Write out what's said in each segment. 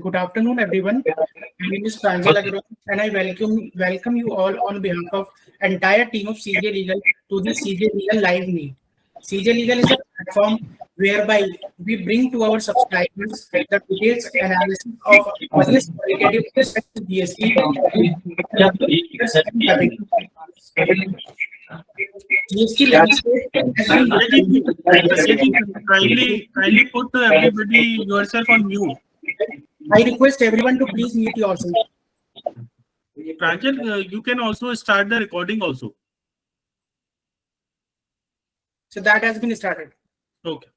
Good afternoon, everyone. My name is Pranjal Agarwal, and I welcome you all on behalf of entire team of CJ Legal to the CJ Legal Live Meet. CJ Legal is a platform whereby we bring to our subscribers the details analysis of various qualitative aspects of GST and capital. GST landscape has been Kindly put everybody yourself on mute. I request everyone to please mute yourself. Pranjal, you can also start the recording also. So that has been started. Okay.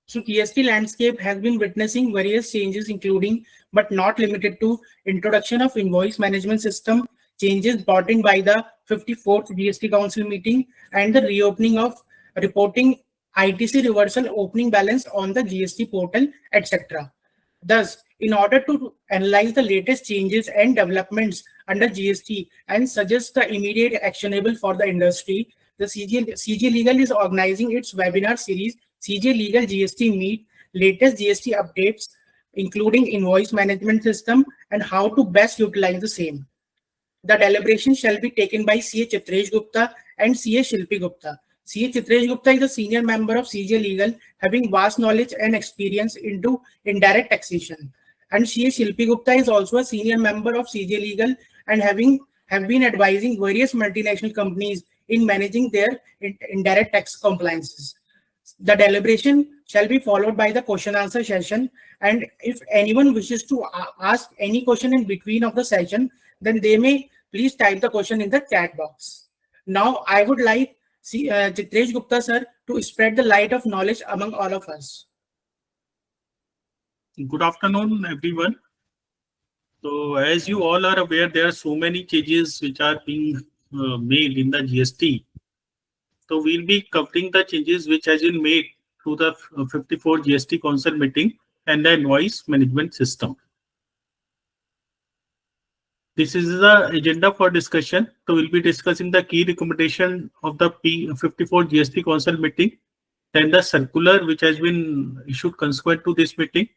So GST landscape has been witnessing various changes, including but not limited to introduction of invoice management system, changes brought in by the 54th GST Council meeting, and the reopening of reporting ITC reversal opening balance on the GST portal, etc. Thus, in order to analyze the latest changes and developments under GST and suggest the immediate actionable for the industry, the CJ Legal is organizing its webinar series CJ Legal GST Meet, latest GST updates, including invoice management system and how to best utilize the same. The deliberation shall be taken by CA Chitresh Gupta and CA Shilpi Gupta. CA Chitresh Gupta is a senior member of CJ Legal, having vast knowledge and experience into indirect taxation. And CA Shilpi Gupta is also a senior member of CJ Legal and have been advising various multinational companies in managing their indirect tax compliances. The deliberation shall be followed by the question answer session, and if anyone wishes to ask any question in between of the session, then they may please type the question in the chat box. Now I would like Chitresh Gupta sir to spread the light of knowledge among all of us. Good afternoon, everyone. So, as you all are aware, there are so many changes which are being made in the GST. So, we'll be covering the changes which has been made through the 54 GST Council meeting and the invoice management system. This is the agenda for discussion. So, we'll be discussing the key recommendation of the P54 GST Council meeting, then the circular which has been issued consequent to this meeting,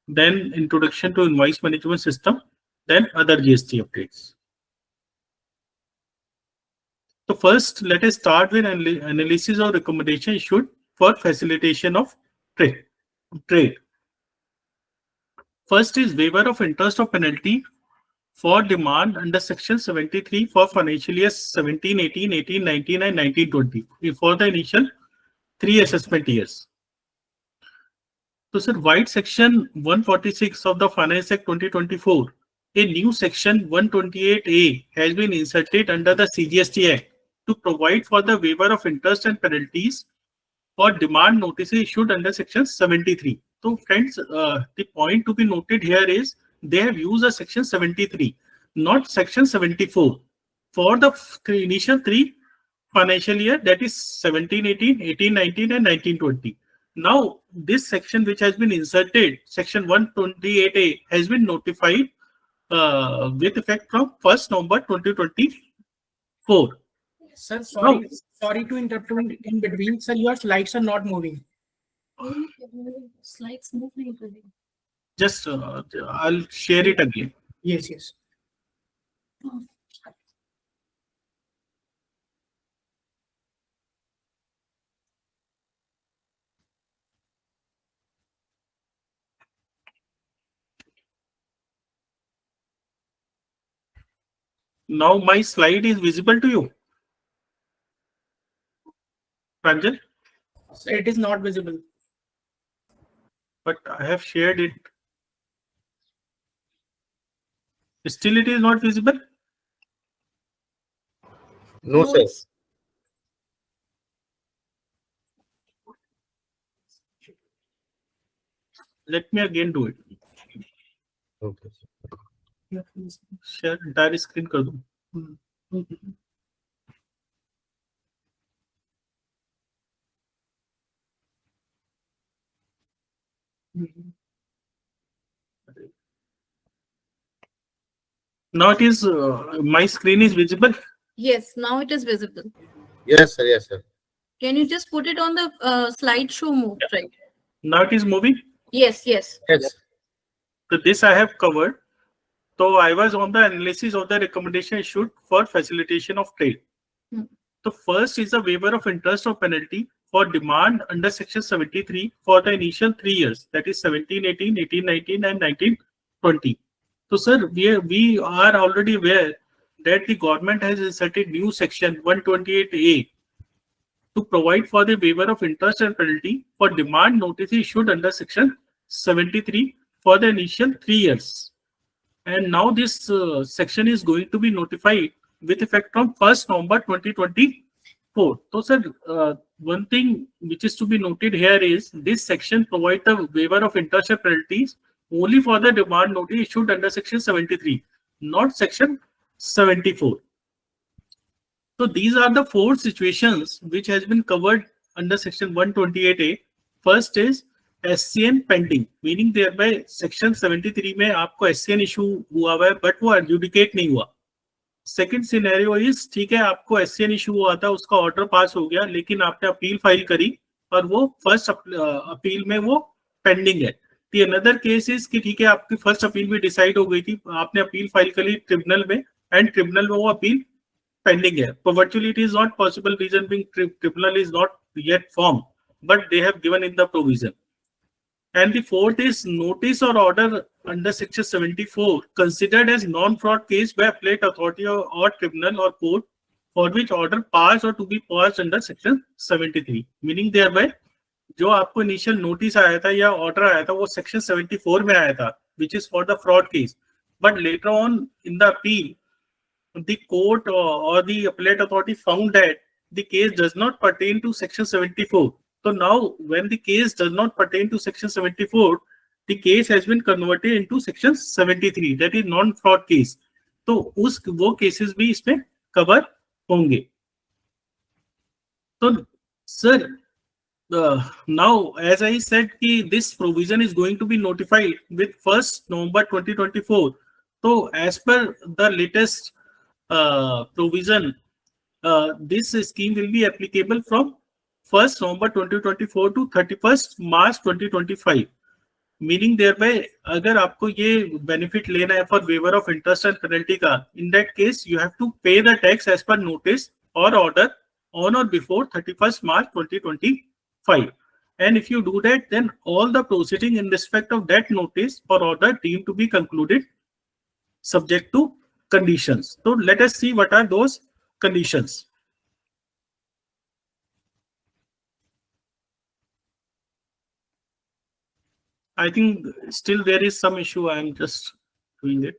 then introduction to invoice management system, then other GST updates. So first, let us start with analysis of recommendation issued for facilitation of trade. First is waiver of interest or penalty for demand under section 73 for financial years 17, 18, 18, 19 and 19, 20 for the initial 3 assessment years. So, sir, white section 146 of the Finance Act 2024, a new section 128A has been inserted under the CGST Act to provide for the waiver of interest and penalties for demand notices issued under section 73. So, friends, the point to be noted here is they have used a section 73, not section 74 for the initial 3 financial year, that is 17, 18, 18, 19 and 19, 20. Now, this section which has been inserted, section 128A, has been notified with effect from 1st November 2024. Sir, sorry to interrupt in between. Sir, your slides are not moving. Slides moving. Just I'll share it again. Yes. Now my slide is visible to you, Pranjal? So it is not visible. But I have shared it. Still it is not visible? No, sir. Let me again do it. Okay. Share entire screen कर दूं. Now it is my screen is visible. Yes, now it is visible. Yes, sir. Yes, sir. Can you just put it on the slideshow mode, right? Now it is moving. Yes. Yes. So this I have covered. So I was on the analysis of the recommendation issued for facilitation of trade. The first is a waiver of interest or penalty for demand under Section 73 for the initial 3 years, that is 17, 18, 18, 19, and 19, 20. So, sir, we are already aware that the government has inserted new Section 128A to provide for the waiver of interest and penalty for demand notice issued under Section 73 for the initial 3 years. And now this section is going to be notified with effect from 1st November 2024. So, sir, one thing which is to be noted here is this section provides the waiver of interest and penalties only for the demand notice issued under Section 73, not Section 74. So these are the 4 situations which has been covered under Section 128A. First is SCN pending, meaning thereby Section 73 में आपको SCN issue हुआ हुआ है, but वो adjudicate नहीं हुआ. Second scenario is ठीक है आपको SCN issue हुआ था, उसका order pass हो गया, लेकिन आपने appeal file करी और वो first appeal में वो pending है. The another case is कि ठीक है आपकी first appeal भी decide हो गई थी, आपने appeal file करी tribunal में and tribunal में वो appeal pending है. So virtually it is not possible, reason being tribunal is not yet formed, but they have given in the provision. And the fourth is notice or order under Section 74 considered as non-fraud case by appellate authority or tribunal or court for which order passed or to be passed under Section 73. Meaning thereby जो आपको initial notice आया था या order आया था वो Section 74 में आया था, which is for the fraud case. But later on in the appeal, the court or the appellate authority found that the case does not pertain to Section 74. So now, when the case does not pertain to Section 74, the case has been converted into Section 73, that is non-fraud case. तो वो cases भी इसमें cover होंगे. So, sir, now as I said, this provision is going to be notified with 1st November 2024. So, as per the latest provision, this scheme will be applicable from 1st November 2024 to 31st March 2025. Meaning thereby, अगर आपको ये benefit लेना है for waiver of interest and penalty का, in that case you have to pay the tax as per notice or order on or before 31st March 2025. And if you do that, then all the proceeding in respect of that notice or order deemed to be concluded subject to conditions. So let us see what are those conditions. I think still there is some issue. I am just doing it.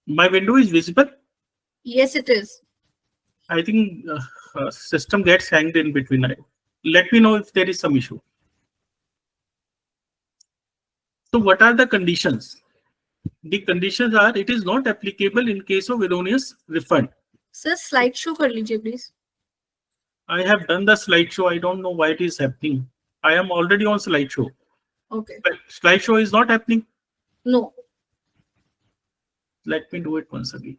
My window is visible. Yes, it is. I think system gets hanged in between. Let me know if there is some issue. So what are the conditions? The conditions are it is not applicable in case of erroneous refund. Sir, slideshow कर लीजिए please. I have done the slideshow. I don't know why it is happening. I am already on slideshow. Okay. But slideshow is not happening. No. Let me do it once again.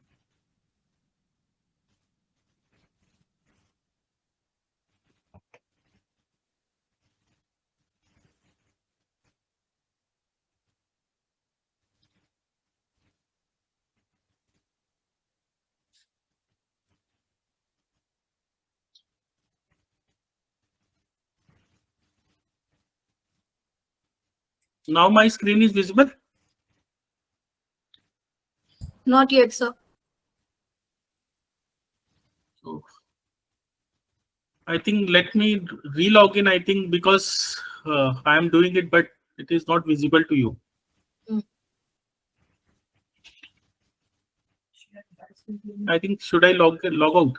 Now my screen is visible. Not yet, sir. So I think let me re-log in. I think because I am doing it, but it is not visible to you. I think should I log out?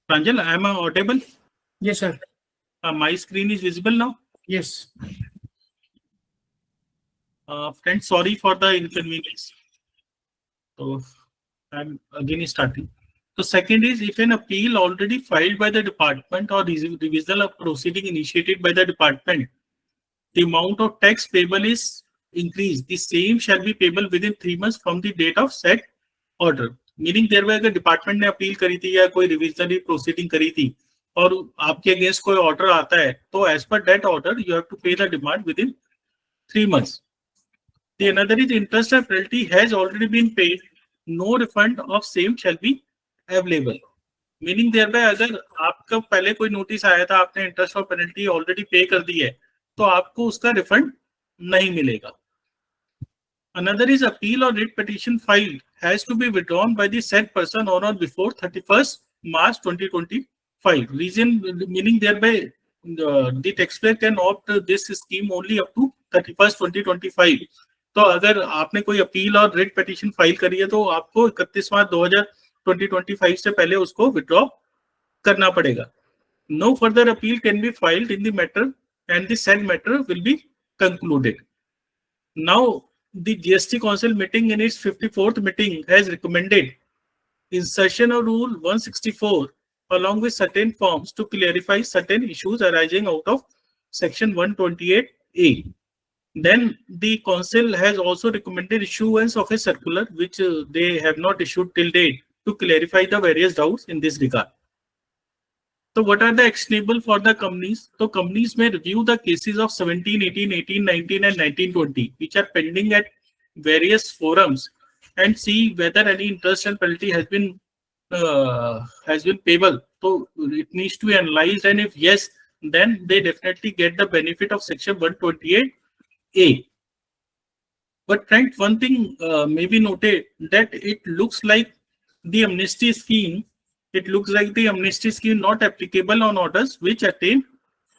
Pranjal, am I audible? Yes, sir. My screen is visible now. Yes. Friends, sorry for the inconvenience. So I'm again starting. So second is, if an appeal already filed by the department or revisal of proceeding initiated by the department, the amount of tax payable is increased. The same shall be payable within 3 months from the date of said order. Meaning देर में अगर department ने appeal करी थी या कोई revisionary proceeding करी थी और आपके अगेंस्ट कोई ऑर्डर आता है, तो as per that order you have to pay the demand within 3 months. The another is interest and penalty has already been paid. No refund of same shall be available. Meaning thereby अगर आपका पहले कोई notice आया था, आपने interest और penalty already पे कर दी है, तो आपको उसका रिफंड नहीं मिलेगा. Another is appeal or writ petition filed has to be withdrawn by the said person on or before 31st March 2025. Reason meaning thereby the taxpayer can opt this scheme only up to 31st 2025. तो अगर आपने कोई appeal और writ petition file करी है तो आपको 31 मार्च 2025 से पहले उसको विड्रॉ करना पड़ेगा. No further appeal can be filed in the matter and the said matter will be concluded. Now, the GST Council meeting in its 54th meeting has recommended insertion of Rule 164 along with certain forms to clarify certain issues arising out of Section 128A. Then the Council has also recommended issuance of a circular which they have not issued till date to clarify the various doubts in this regard. So what are the actionable for the companies? So companies may review the cases of 17, 18, 18, 19 and 1920 which are pending at various forums and see whether any interest and penalty has been payable So it needs to be analyzed, and if yes, then they definitely get the benefit of section 128A. But friends, one thing may be noted that it looks like the amnesty scheme. It looks like the amnesty scheme not applicable on orders which attain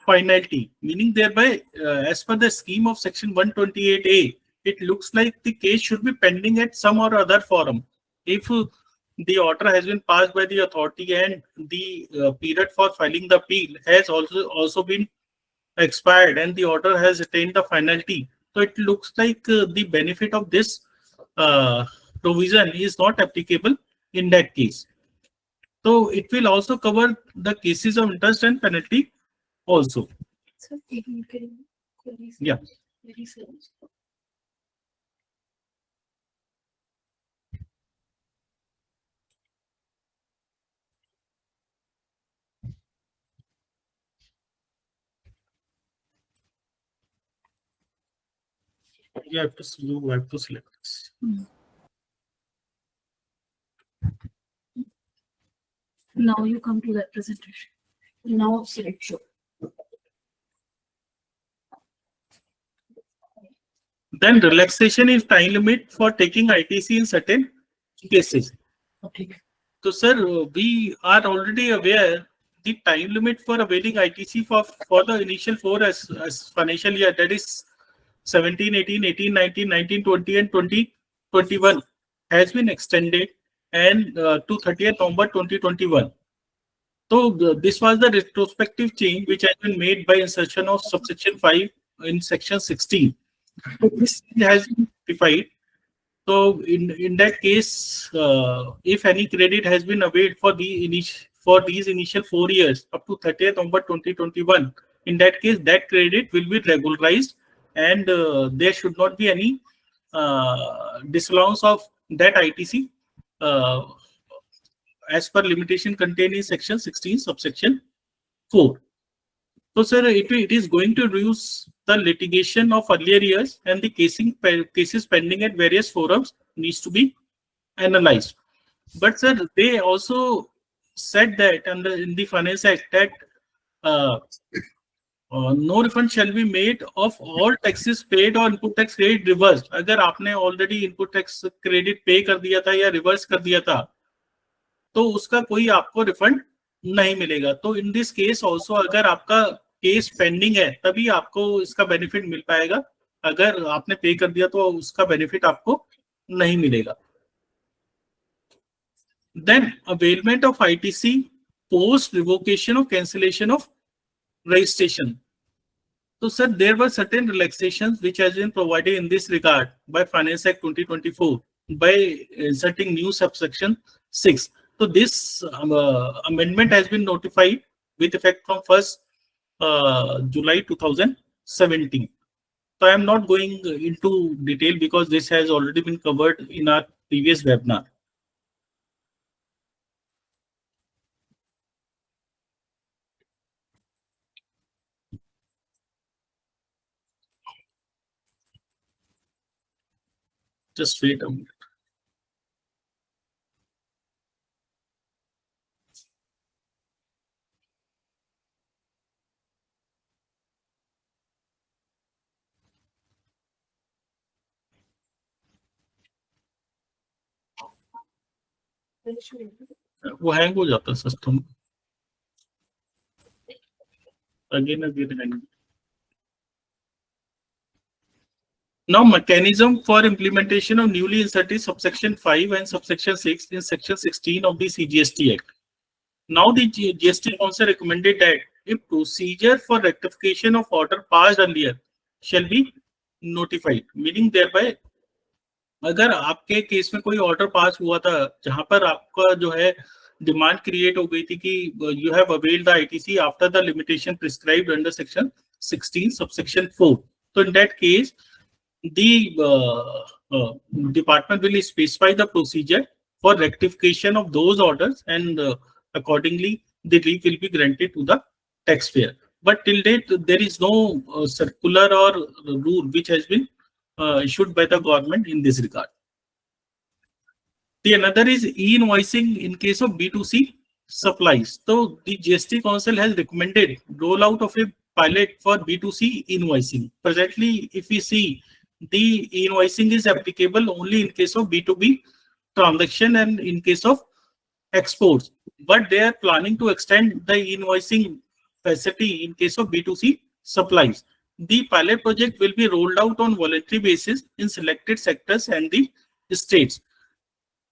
finality, meaning thereby, as per the scheme of section 128A, it looks like the case should be pending at some or other forum. If the order has been passed by the authority and the period for filing the appeal has also been expired and the order has attained the finality, so it looks like the benefit of this provision is not applicable in that case. So it will also cover the cases of interest and penalty also. Sir, you can very Yeah. very slow. You have to select this. Now you come to that presentation. Now select show. Then relaxation in time limit for taking ITC in certain cases. Okay. So, sir, we are already aware the time limit for availing ITC for the initial 4 as financial year, that is 17, 18, 18, 19, 19, 20 and 2021 has been extended and to 30th November 2021. So this was the retrospective change which has been made by insertion of subsection 5 in section 16. So this has been notified. So in that case, if any credit has been availed for these initial 4 years up to 30th November 2021, in that case, that credit will be regularized, and there should not be any disallowance of that ITC as per limitation contained in section 16 subsection 4. So, sir, it is going to reduce the litigation of earlier years, and the cases pending at various forums needs to be analyzed. But, sir, they also said that in the Finance Act that no refund shall be made of all taxes paid or input tax credit reversed. अगर आपने already input tax credit pay कर दिया था या reverse कर दिया था, तो उसका कोई आपको रिफंड नहीं मिलेगा. तो इन दिस केस ऑल्सो अगर आपका केस पेंडिंग है तभी आपको इसका बेनिफिट मिल पाएगा. अगर आपने पे कर दिया तो उसका बेनिफिट आपको नहीं मिलेगा. Then availment of ITC post revocation और cancellation of registration. So, sir, there were certain relaxations which has been provided in this regard by Finance Act 2024 by inserting new subsection 6. So, this amendment has been notified with effect from 1st July 2017. So, I am not going into detail because this has already been covered in our previous webinar. Just wait a minute. वो hang हो जाता है system again. Now, mechanism for implementation of newly inserted subsection 5 and subsection 6 in section 16 of the CGST Act. Now, the GST Council recommended that a procedure for rectification of order passed earlier shall be notified, meaning thereby अगर आपके case में कोई order pass हुआ था जहां पर आपका जो है डिमांड क्रिएट हो गई थी कि you have availed the ITC after the limitation prescribed under section 16 subsection 4, so in that case the department will specify the procedure for rectification of those orders, and accordingly the relief will be granted to the taxpayer. But till date there is no circular or rule which has been issued by the government in this regard. The another is e-invoicing in case of B2C supplies. So the GST Council has recommended rollout of a pilot for B2C invoicing. Presently, if we see, the invoicing is applicable only in case of B2B transaction and in case of exports, but they are planning to extend the invoicing facility in case of B2C supplies. The pilot project will be rolled out on voluntary basis in selected sectors and the states.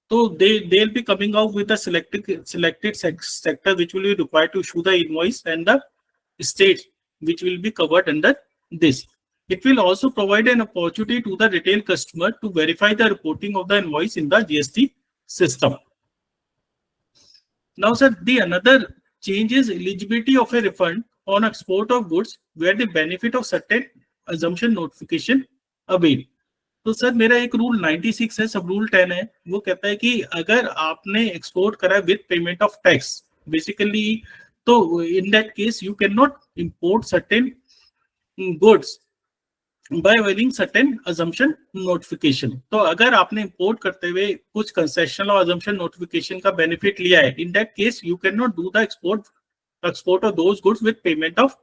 So they'll be coming out with a selected sector which will be required to issue the invoice and the states which will be covered under this. It will also provide an opportunity to the retail customer to verify the reporting of the invoice in the GST system. Now, sir, the another change is eligibility of a refund on export of goods where the benefit of certain assumption notification avail. तो sir मेरा एक rule 96 है, सब rule 10 है, वो कहता है कि अगर आपने एक्सपोर्ट करा with payment of tax basically, तो in that case you can not import certain goods by availing certain exemption notification. तो अगर आपने इंपोर्ट करते हुए कुछ कंसेशनल और अजम्पशन नोटिफिकेशन का बेनिफिट लिया है, इन that case you can not do the export of those goods with payment of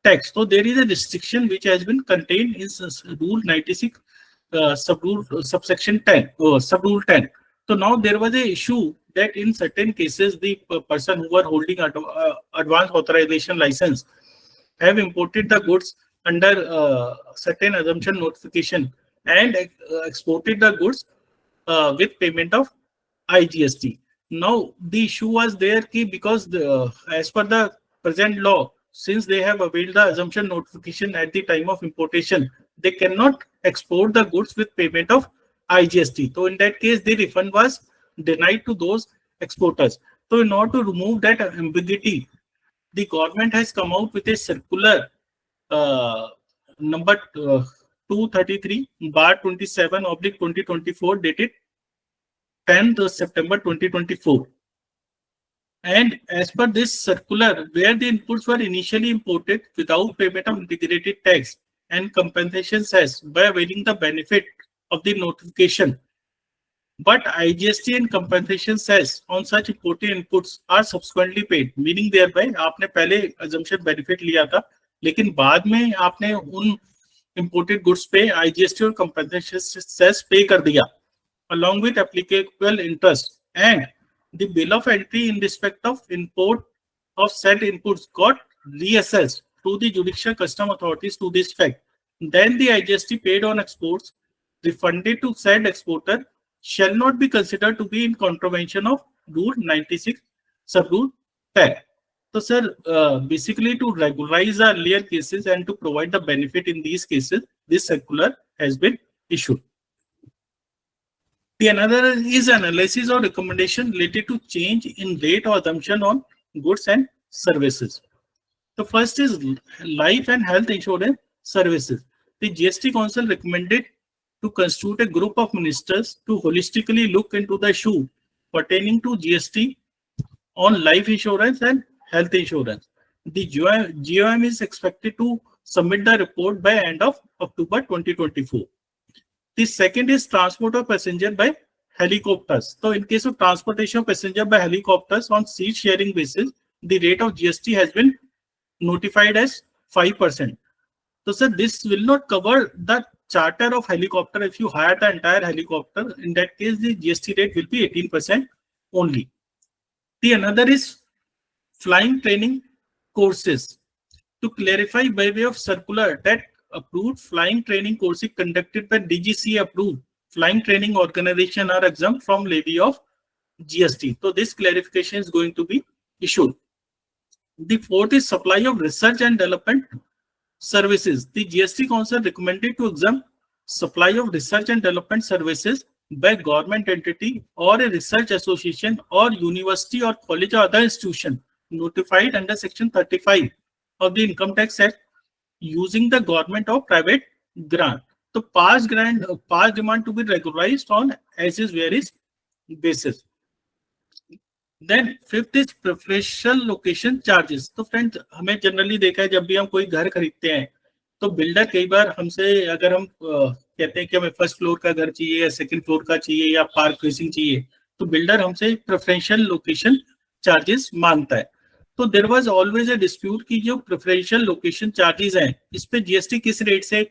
tax. So there is a restriction which has been contained in rule 96 subsection 10 subrule 10. So now there was a issue that in certain cases the person who were holding advance authorization license have imported the goods under certain assumption notification and exported the goods with payment of IGST. Now the issue was there because as per the present law, since they have availed the assumption notification at the time of importation, they cannot export the goods with payment of IGST. So in that case, the refund was denied to those exporters. So in order to remove that ambiguity, the government has come out with a circular number 233/27/2024 dated 10th September 2024. And as per this circular, where the inputs were initially imported without payment of integrated tax and compensation cess by availing the benefit of the notification, but IGST and compensation cess on such imported inputs are subsequently paid, meaning thereby आपने पहले assumption benefit लिया था, लेकिन बाद में आपने उन imported goods पे IGST और compensation cess pay कर दिया, along with applicable interest, and the bill of entry in respect of import of said inputs got reassessed to the judicial custom authorities to this effect. Then the IGST paid on exports refunded to said exporter shall not be considered to be in contravention of Rule 96 Subrule 10. So, sir, basically to regularize the earlier cases and to provide the benefit in these cases, this circular has been issued. The another is analysis or recommendation related to change in rate or assumption on goods and services. The first is life and health insurance services. The GST Council recommended to constitute a group of ministers to holistically look into the issue pertaining to GST on life insurance and health insurance. The GOM is expected to submit the report by end of October 2024. The second is transport of passenger by helicopters. So in case of transportation of passenger by helicopters on seat sharing basis, the rate of GST has been notified as 5%. So sir, this will not cover the charter of helicopter. If you hire the entire helicopter, in that case, the GST rate will be 18% only. The another is flying training courses. To clarify by way of circular that approved flying training courses conducted by DGC approved flying training organization are exempt from levy of GST. So this clarification is going to be issued. The fourth is supply of research and development services. The GST Council recommended to exempt supply of research and development services by government entity or a research association or university or college or other institution notified under section 35 of the Income Tax Act using the government or private grant. So past demand to be regularized on as is where is basis. Then fifth is preferential location charges. तो friends हमें generally देखा है जब भी हम कोई घर खरीदते हैं तो बिल्डर कई बार हमसे अगर हम कहते हैं कि हमें फर्स्ट फ्लोर का घर चाहिए या सेकंड फ्लोर का चाहिए या पार्क फेसिंग चाहिए तो बिल्डर हमसे प्रेफरेंशियल लोकेशन चार्जेस मांगता है। तो there was always a dispute कि जो प्रेफरेंशियल लोकेशन चार्जेस हैं इस पे जीएसटी किस रेट से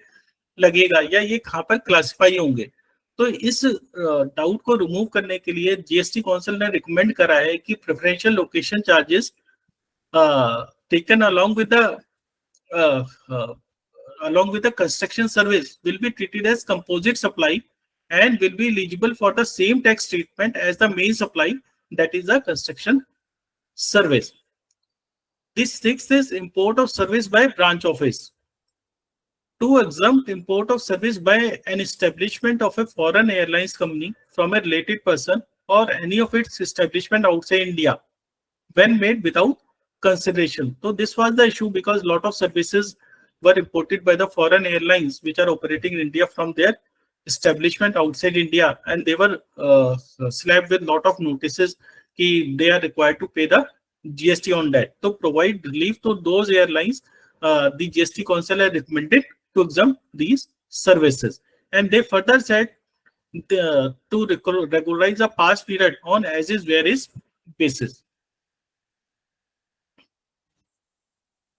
लगेगा या ये कहाँ पर क्लासिफाई होंगे। तो इस डाउट को रिमूव करने के लिए जीएसटी काउंसिल ने रिकमेंड करा है कि preferential location charges taken along with the construction service will be treated as composite supply and will be eligible for the same tax treatment as the main supply, that is the construction service. This sixth is import of service by branch office. To exempt import of service by an establishment of a foreign airlines company from a related person or any of its establishment outside India when made without consideration. So this was the issue because lot of services were imported by the foreign airlines which are operating in India from their establishment outside India, and they were slapped with lot of notices कि they are required to pay the GST on that. To provide relief to those airlines, the GST Council has recommended to exempt these services, and they further said to regularize the past period on as is where is basis.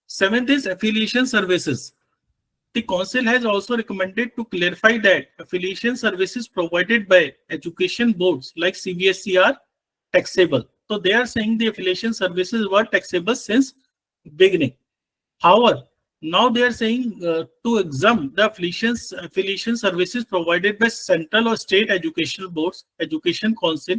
Seventh is affiliation services. The council has also recommended to clarify that affiliation services provided by education boards like CBSE are taxable. So they are saying the affiliation services were taxable since beginning. However, now they are saying to exempt the affiliation services provided by central or state educational boards, education council,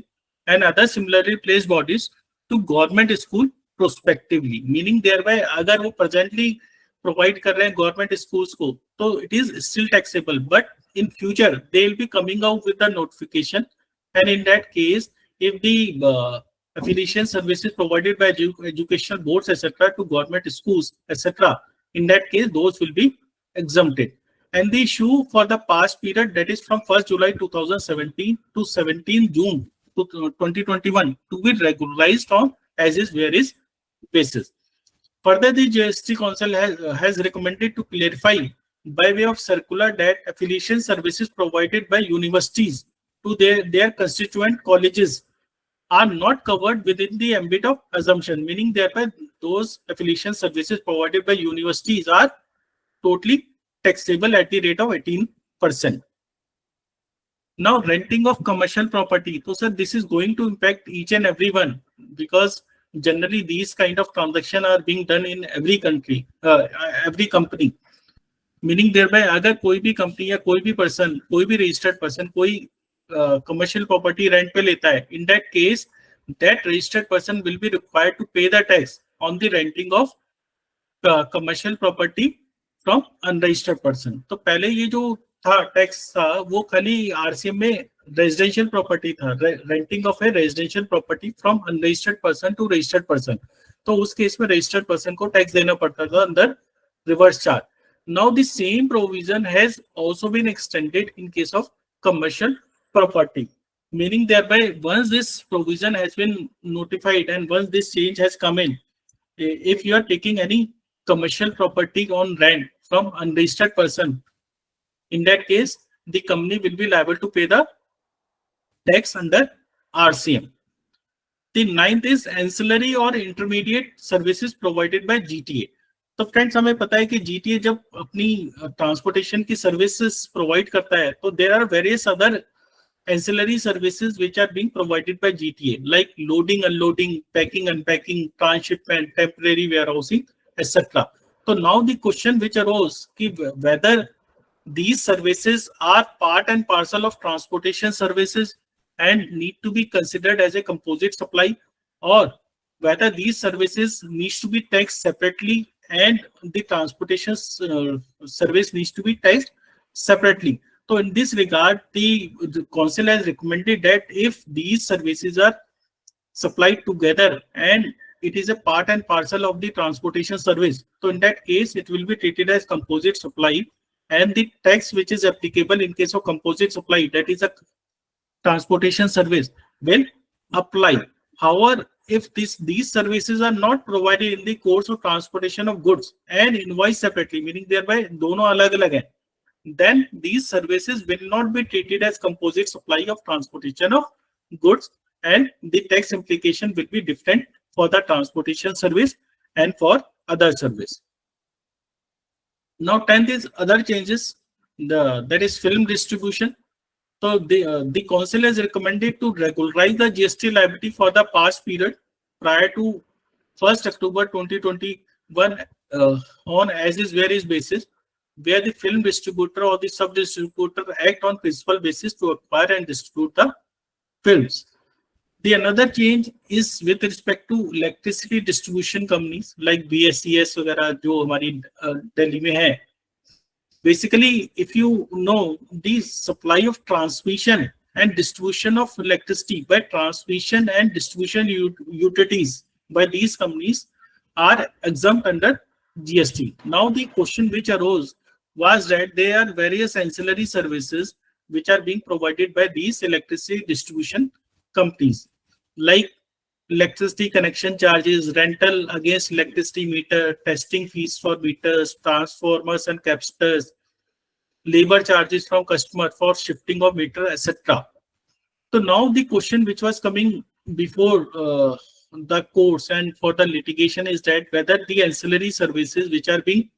and other similarly placed bodies to government school prospectively. Meaning thereby अगर वो presently provide कर रहे हैं government schools को, तो it is still taxable. But in future they will be coming out with the notification, and in that case, if the affiliation services provided by educational boards etc. to government schools etc., in that case those will be exempted. And the issue for the past period, that is from 1st July 2017 to 17 June 2021, to be regularized on as is where is basis. Further, the GST Council has recommended to clarify by way of circular that affiliation services provided by universities to their constituent colleges are not covered within the ambit of assumption, meaning thereby those affiliation services provided by universities are totally taxable at the rate of 18%. Now, renting of commercial property. So, sir, this is going to impact each and every one because generally these kind of transactions are being done in every country, every company. Meaning thereby अगर कोई भी company या कोई भी person, कोई भी registered person कोई commercial property rent पे लेता है, in that case that registered person will be required to pay the tax on the renting of commercial property from unregistered person. तो पहले ये जो था टैक्स था वो खाली आरसीएम में रेजिडेंशियल प्रॉपर्टी था, renting of a residential property from unregistered person to registered person. तो उस केस में रजिस्टर्ड पर्सन को टैक्स देना पड़ता था अंदर reverse charge. Now the same provision has also been extended in case of commercial property, meaning thereby once this provision has been notified and once this change has come in, if you are taking any commercial property on rent from unregistered person, in that case the company will be liable to pay the tax under RCM. The ninth is ancillary or intermediate services provided by GTA. तो friends हमें पता है कि GTA जब अपनी transportation की services provide करता है तो there are various other ancillary services which are being provided by GTA, like loading, unloading, packing, unpacking, transshipment, temporary warehousing, etc. So now the question which arose whether these services are part and parcel of transportation services and need to be considered as a composite supply, or whether these services needs to be taxed separately and the transportation service needs to be taxed separately. So in this regard, the council has recommended that if these services are supplied together and it is a part and parcel of the transportation service, so in that case it will be treated as composite supply, and the tax which is applicable in case of composite supply, that is a transportation service, will apply. However, if these services are not provided in the course of transportation of goods and invoiced separately, meaning thereby दोनों अलग-अलग हैं, then these services will not be treated as composite supply of transportation of goods and the tax implication will be different for the transportation service and for other service. Now 10th is other changes, that is film distribution. So the council has recommended to regularize the GST liability for the past period prior to 1st October 2021 on as is where is basis, where the film distributor or the sub distributor act on principal basis to acquire and distribute the films. The another change is with respect to electricity distribution companies like BSES वगैरह जो हमारी दिल्ली में है. Basically, if you know, the supply of transmission and distribution of electricity by transmission and distribution utilities by these companies are exempt under GST. Now, the question which arose was that there are various ancillary services which are being provided by these electricity distribution companies, like electricity connection charges, rental against electricity meter, testing fees for meters, transformers and capacitors, labor charges from customer for shifting of meter, etc. So now the question which was coming before the courts and for the litigation is that whether the ancillary services which are being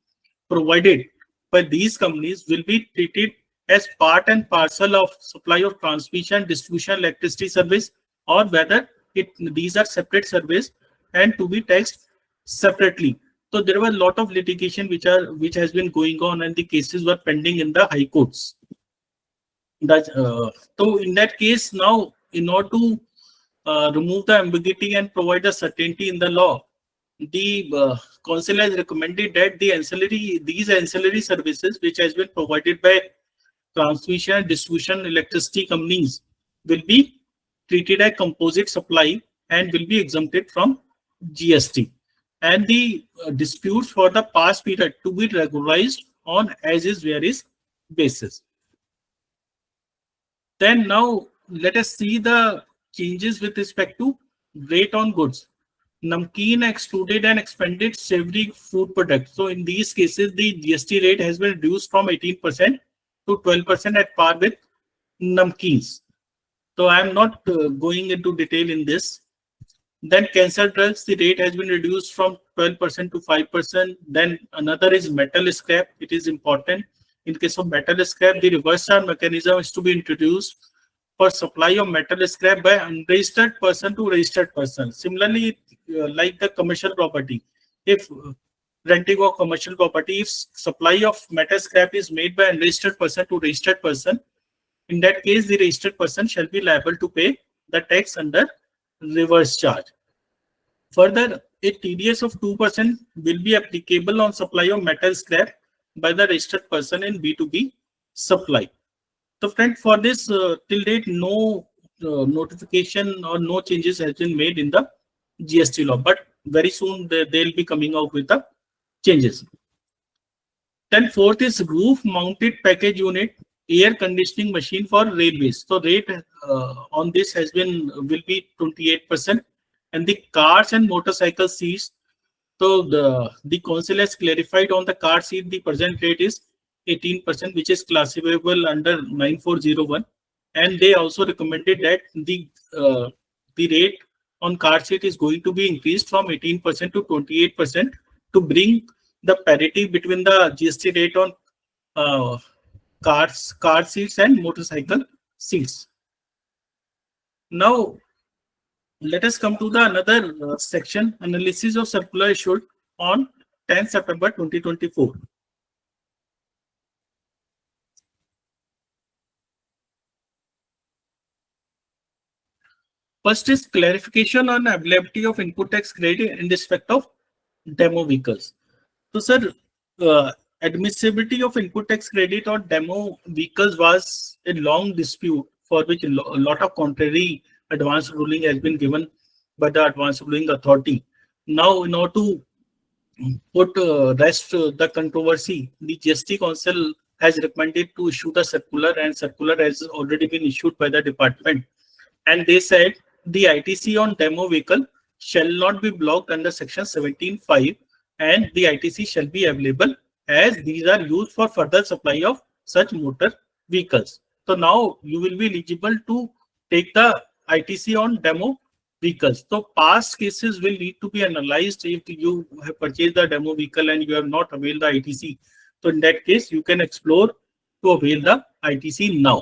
provided by these companies will be treated as part and parcel of supply of transmission distribution electricity service, or whether these are separate service and to be taxed separately. So there were a lot of litigation which has been going on, and the cases were pending in the high courts. So in that case, now in order to remove the ambiguity and provide a certainty in the law, the council has recommended that these ancillary services which has been provided by transmission and distribution electricity companies will be treated as composite supply and will be exempted from GST, and the disputes for the past period to be regularized on as is where is basis. Then now let us see the changes with respect to rate on goods. Namkeen excluded and expanded savory food products. So in these cases, the GST rate has been reduced from 18% to 12% at par with namkeens. So I am not going into detail in this. Then cancer drugs, the rate has been reduced from 12% to 5%. Then another is metal scrap. It is important. In case of metal scrap, the reverse charge mechanism is to be introduced for supply of metal scrap by unregistered person to registered person. Similarly, like the commercial property, if renting of commercial property, if supply of metal scrap is made by unregistered person to registered person, in that case, the registered person shall be liable to pay the tax under reverse charge. Further, a TDS of 2% will be applicable on supply of metal scrap by the registered person in B2B supply. So friend, for this till date, no notification or no changes has been made in the GST law, but very soon they'll be coming out with the changes. Then fourth is roof mounted package unit air conditioning machine for railways. So rate on this will be 28%, and the cars and motorcycle seats. So the council has clarified on the car seat, the present rate is 18%, which is classifiable under 9401, and they also recommended that the rate on car seat is going to be increased from 18% to 28% to bring the parity between the GST rate on car seats and motorcycle seats. Now let us come to the another section, analysis of circular issued on 10 September 2024. First is clarification on availability of input tax credit in respect of demo vehicles. So sir, admissibility of input tax credit on demo vehicles was a long dispute for which a lot of contrary advance ruling has been given by the advance ruling authority. Now, in order to put rest the controversy, the GST Council has recommended to issue the circular, and circular has already been issued by the department. And they said the ITC on demo vehicle shall not be blocked under section 17(5), and the ITC shall be available as these are used for further supply of such motor vehicles. So now you will be eligible to take the ITC on demo vehicles. So past cases will need to be analyzed. If you have purchased the demo vehicle and you have not availed the ITC, so in that case you can explore to avail the ITC now.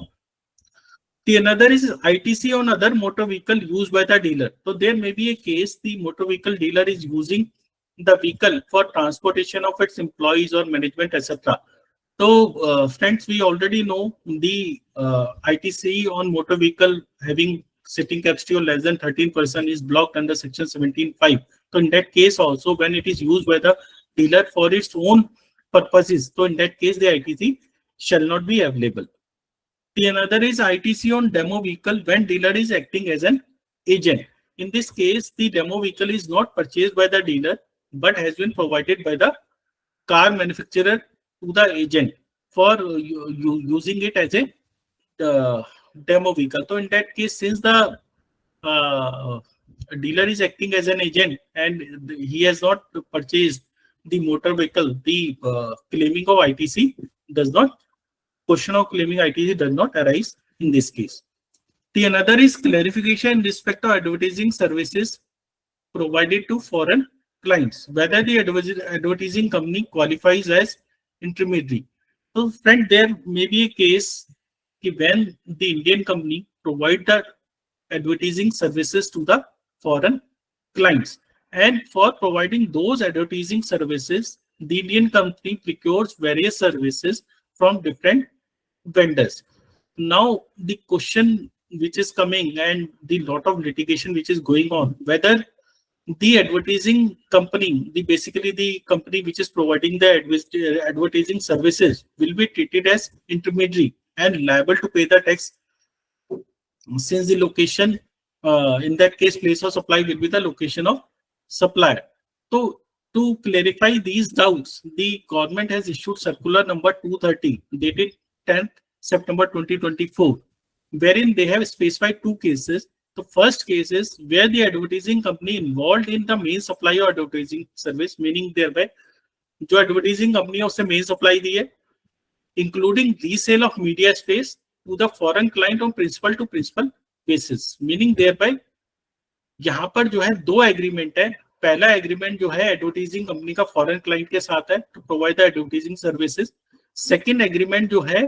The another is ITC on other motor vehicle used by the dealer. So there may be a case the motor vehicle dealer is using the vehicle for transportation of its employees or management, etc. So friends, we already know the ITC on motor vehicle having sitting capacity of less than 13% is blocked under section 17(5). So in that case also, when it is used by the dealer for its own purposes, so in that case the ITC shall not be available. The another is ITC on demo vehicle when dealer is acting as an agent. In this case, the demo vehicle is not purchased by the dealer but has been provided by the car manufacturer to the agent for using it as a demo vehicle. So in that case, since the dealer is acting as an agent and he has not purchased the motor vehicle, the claiming of ITC does not, question of claiming ITC does not arise in this case. The another is clarification in respect to advertising services provided to foreign clients, whether the advertising company qualifies as intermediary. So friend, there may be a case when the Indian company provide the advertising services to the foreign clients, and for providing those advertising services, the Indian company procures various services from different vendors. Now the question which is coming and the lot of litigation which is going on, whether the advertising company, basically the company which is providing the advertising services, will be treated as intermediary and liable to pay the tax, since the location, in that case, place of supply will be the location of supplier. So to clarify these doubts, the government has issued circular number 230 dated 10th September 2024, wherein they have specified two cases. The first case is where the advertising company involved in the main supply of advertising service, meaning thereby जो advertising company है उससे main supply दी है, including resale of media space to the foreign client on principal to principal basis, meaning thereby यहाँ पर जो है दो agreement है. पहला एग्रीमेंट जो है एडवर्टाइजिंग कंपनी का फॉरेन क्लाइंट के साथ है to provide the advertising services. Second agreement जो है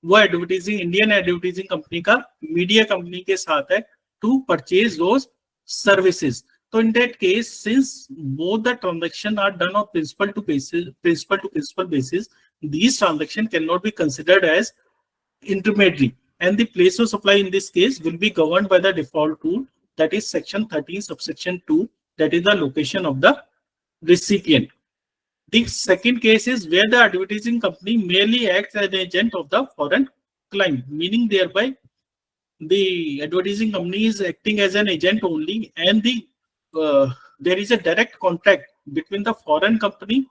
वो एडवर्टाइजिंग इंडियन एडवर्टाइजिंग कंपनी का मीडिया कंपनी के साथ है to purchase those services. So in that case, since both the transactions are done on principal to principal basis, these transactions cannot be considered as intermediary, and the place of supply in this case will be governed by the default rule, that is section 13 subsection 2, that is the location of the recipient. The second case is where the advertising company merely acts as an agent of the foreign client, meaning thereby the advertising company is acting as an agent only, and there is a direct contract between the foreign company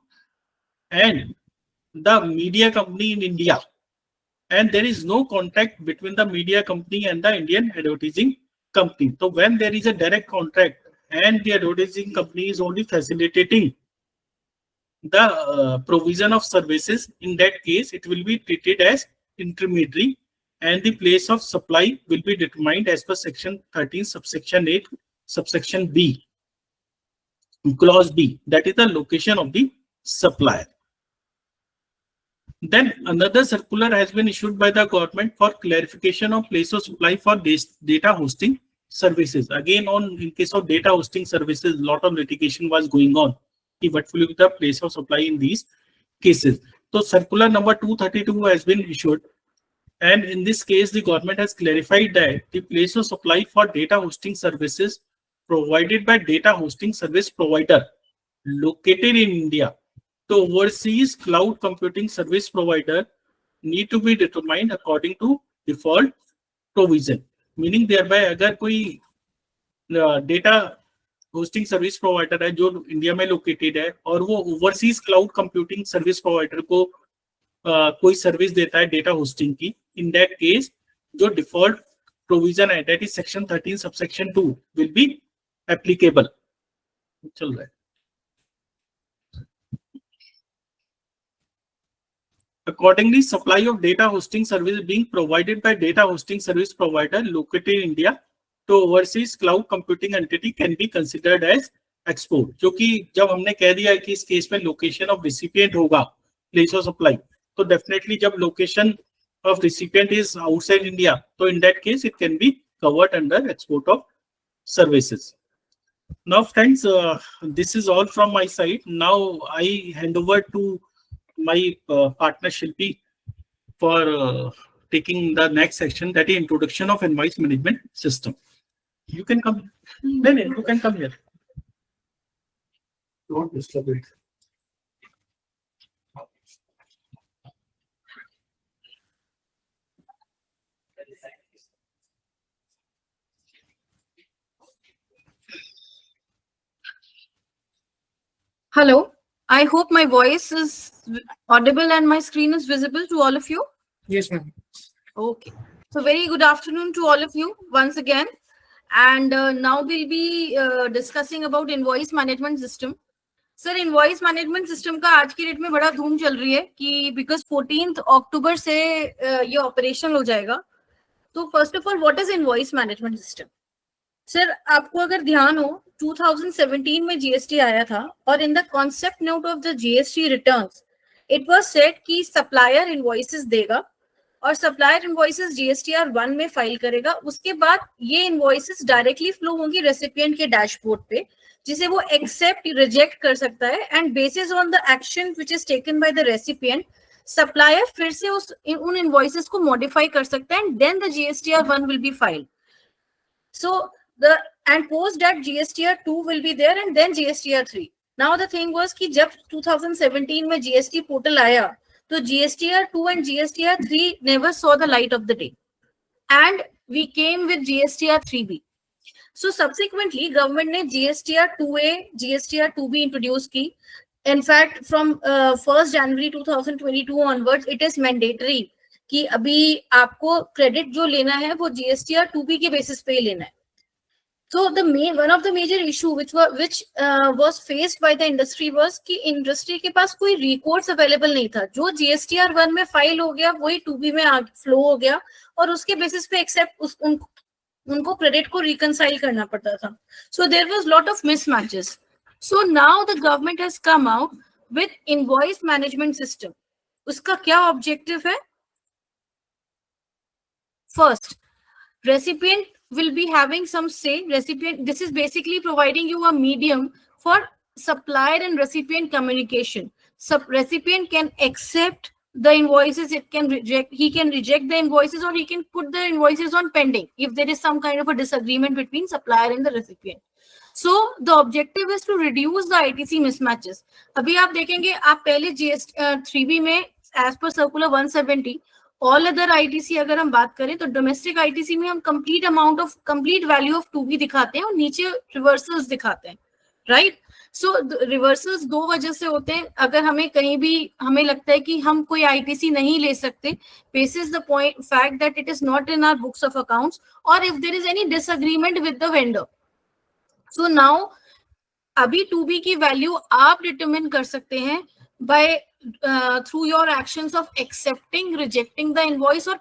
and the media company in India, and there is no contract between the media company and the Indian advertising company. So when there is a direct contract and the advertising company is only facilitating the provision of services, in that case it will be treated as intermediary, and the place of supply will be determined as per section 13 subsection 8 subsection B, clause B, that is the location of the supplier. Then another circular has been issued by the government for clarification of place of supply for data hosting services. Again, in case of data hosting services, lot of litigation was going on. What will be the place of supply in these cases? So circular number 232 has been issued. And in this case, the government has clarified that the place of supply for data hosting services provided by data hosting service provider located in India to overseas cloud computing service provider need to be determined according to default provision. Meaning thereby अगर कोई data hosting service provider है जो India में located है और वो overseas cloud computing service provider को कोई सर्विस देता है डेटा होस्टिंग की, in that case जो default provision है that is section 13 subsection 2 will be applicable. चल रहा है. Accordingly, supply of data hosting service being provided by data hosting service provider located in India तो overseas cloud computing entity can be considered as export, जो कि जब हमने कह दिया है कि इस केस में लोकेशन ऑफ रिसिपिएंट होगा प्लेस ऑफ सप्लाई, तो डेफिनेटली जब location of recipient is outside India, तो in that case it can be covered under export of services. Now friends, this is all from my side. Now I hand over to my partner Shilpi for taking the next section, that is introduction of invoice management system. You can come. No, you can come here. Don't disturb it. Hello, I hope my voice is audible and my screen is visible to all of you. Yes, ma'am. Okay. So very good afternoon to all of you once again. And now we'll be discussing about invoice management system. Sir invoice management system का आज की date में बड़ा धूम चल रही है कि बिकॉज 14 अक्टूबर से ये ऑपरेशनल हो जाएगा. तो first of all what is invoice management system? Sir आपको अगर ध्यान हो 2017 में जीएसटी आया था और in the concept note of the GST returns it was said कि सप्लायर इनवॉइसेस देगा और सप्लायर इनवॉइसेस जीएसटीआर 1 में फाइल करेगा. उसके बाद ये इनवॉइसेस डायरेक्टली फ्लो होंगी रेसिपिएंट के डैशबोर्ड पे, जिसे वो एक्सेप्ट रिजेक्ट कर सकता है. And basis on the action which is taken by the recipient, supplier फिर से उन इनवॉइसेस को मॉडिफाई कर सकता है and then the GSTR 1 will be filed. So the and post that GSTR 2 will be there and then GSTR 3. Now the thing was कि जब 2017 में जीएसटी पोर्टल आया तो GSTR 2 and GSTR 3 never saw the light of the day and we came with GSTR 3B. So subsequently government ने GSTR 2A, GSTR 2B introduce की. In fact from 1st January 2022 onwards it is mandatory कि अभी आपको credit जो लेना है वो GSTR 2B के बेसिस पे ही लेना है. So one of the major issue which was faced by the industry was कि industry के पास कोई recourse available नहीं था. जो GSTR 1 में फाइल हो गया वही 2B में फ्लो हो गया और उसके बेसिस पे एक्सेप्ट उनको क्रेडिट को रिकंसाइल करना पड़ता था. So there was lot of mismatches. So now the government has come out with invoice management system. उसका क्या ऑब्जेक्टिव है? First, recipient will be having some say. Recipient, this is basically providing you a medium for supplier and recipient communication. Recipient can accept the invoices, he can reject the invoices, or he can put the invoices on pending if there is some kind of a disagreement between supplier and the recipient. So the objective is to reduce the ITC mismatches. अभी आप देखेंगे, आप पहले GST 3B में as per circular 170 all other ITC अगर हम बात करें तो डोमेस्टिक आईटीसी में हम कंप्लीट वैल्यू ऑफ 2B दिखाते हैं और नीचे रिवर्सल्स दिखाते हैं, राइट? सो रिवर्सल्स दो वजह से होते हैं. अगर हमें कहीं भी हमें लगता है कि हम कोई आईटीसी नहीं ले सकते basis the point fact that it is not in our books of accounts, और if there is any disagreement with the vendor. So now अभी 2B की वैल्यू आप डिटरमिन कर सकते हैं by through your actions of accepting, rejecting the invoice or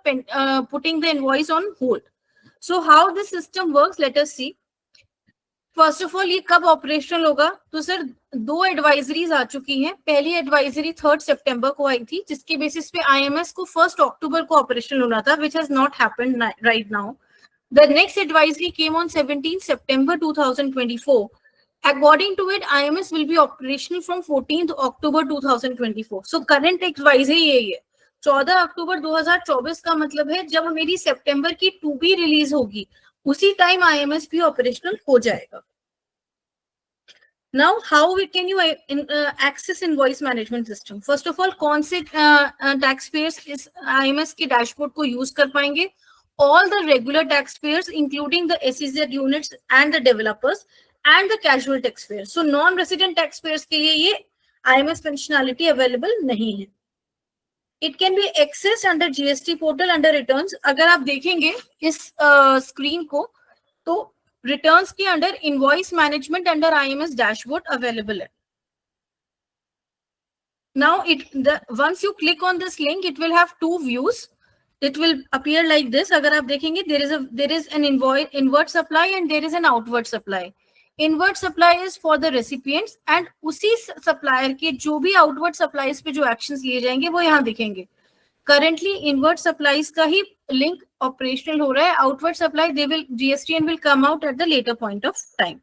putting the invoice on hold. So how this system works, let us see. First of all, ये कब operational होगा? तो सर दो एडवाइजरीज आ चुकी हैं. पहली एडवाइजरी 3 सितंबर को आई थी जिसके बेसिस पे आईएमएस को 1 अक्टूबर को ऑपरेशनल होना था, which has not happened right now. The next advisory came on 17 September 2024. According to it, IMS will be operational from 14th October 2024. So current advisory यही है. 14 अक्टूबर 2024 का मतलब है जब मेरी सितंबर की 2B रिलीज होगी उसी टाइम IMS भी ऑपरेशनल हो जाएगा. Now, how can you access invoice management system? First of all, कौन से taxpayers इस IMS के डैशबोर्ड को यूज कर पाएंगे? All the regular taxpayers, including the SEZ units and the developers, and the casual taxpayers. So non-resident taxpayers के लिए ये IMS functionality available नहीं है. It can be accessed under GST portal under returns. अगर आप देखेंगे इस स्क्रीन को तो रिटर्न्स के under invoice management under IMS dashboard available है. Now once you click on this link, it will have two views. it will appear like this. अगर आप देखेंगे there is an inward supply and there is an outward supply. Inward supply is for the recipients and उसी supplier के जो भी outward supplies पे जो actions लिए जाएंगे वो यहाँ दिखेंगे. Currently inward supplies का ही link operational हो रहा है. Outward supply GSTN will come out at the later point of time.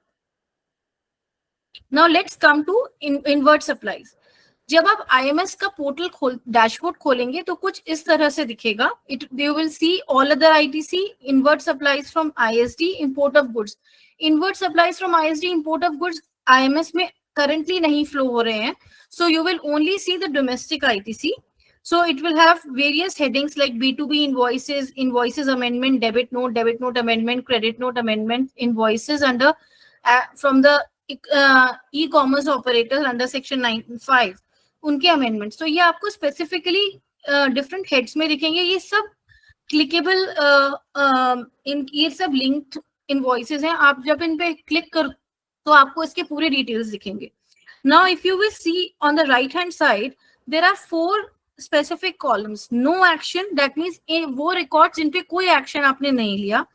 Now let's come to inward supplies. जब आप IMS का पोर्टल डैशबोर्ड खोलेंगे तो कुछ इस तरह से दिखेगा. You will see all other ITC, inward supplies from ISD, import of goods. Inward supplies from ISD, import of goods IMS में currently नहीं flow हो रहे हैं. So you will only see the domestic ITC. So it will have various headings like B2B invoices, invoices amendment, debit note amendment, credit note amendment, invoices under from the e-commerce operators under section 9(5). उनके amendment. तो ये आपको specifically different heads में दिखेंगे. ये सब clickable ये सब लिंक्ड इनवॉइसेस हैं. आप जब इन पे क्लिक कर तो आपको इसके पूरे डिटेल्स दिखेंगे. Now if you will see on the right hand side there are 4 specific columns. No action, that means वो रिकॉर्ड्स जिन पे कोई एक्शन आपने नहीं लिया.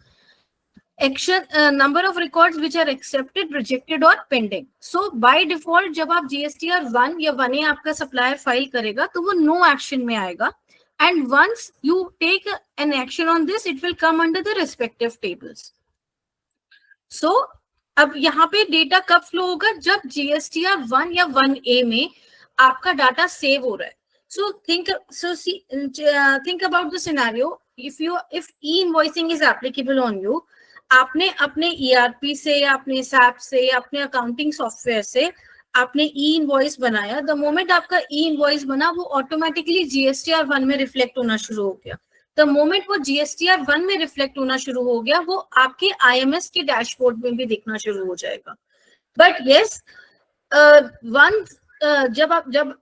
Action number of records which are accepted, rejected or pending. So by default जब आप GSTR 1 या 1A आपका supplier फाइल करेगा तो वो no action में आएगा. And once you take an action on this, it will come under the respective tables. So अब यहाँ पे डेटा कब फ्लो होगा? जब GSTR 1 या 1A में आपका डाटा सेव हो रहा है. So think about the scenario. If e-invoicing is applicable on you, आपने अपने ERP से या अपने SAP से या अपने अकाउंटिंग सॉफ्टवेयर से आपने e-invoice बनाया. द मोमेंट आपका e-invoice बना वो ऑटोमेटिकली GSTR 1 में रिफ्लेक्ट होना शुरू हो गया. द मोमेंट वो GSTR 1 में रिफ्लेक्ट होना शुरू हो गया वो आपके IMS के डैशबोर्ड में भी दिखना शुरू हो जाएगा. बट यस, जब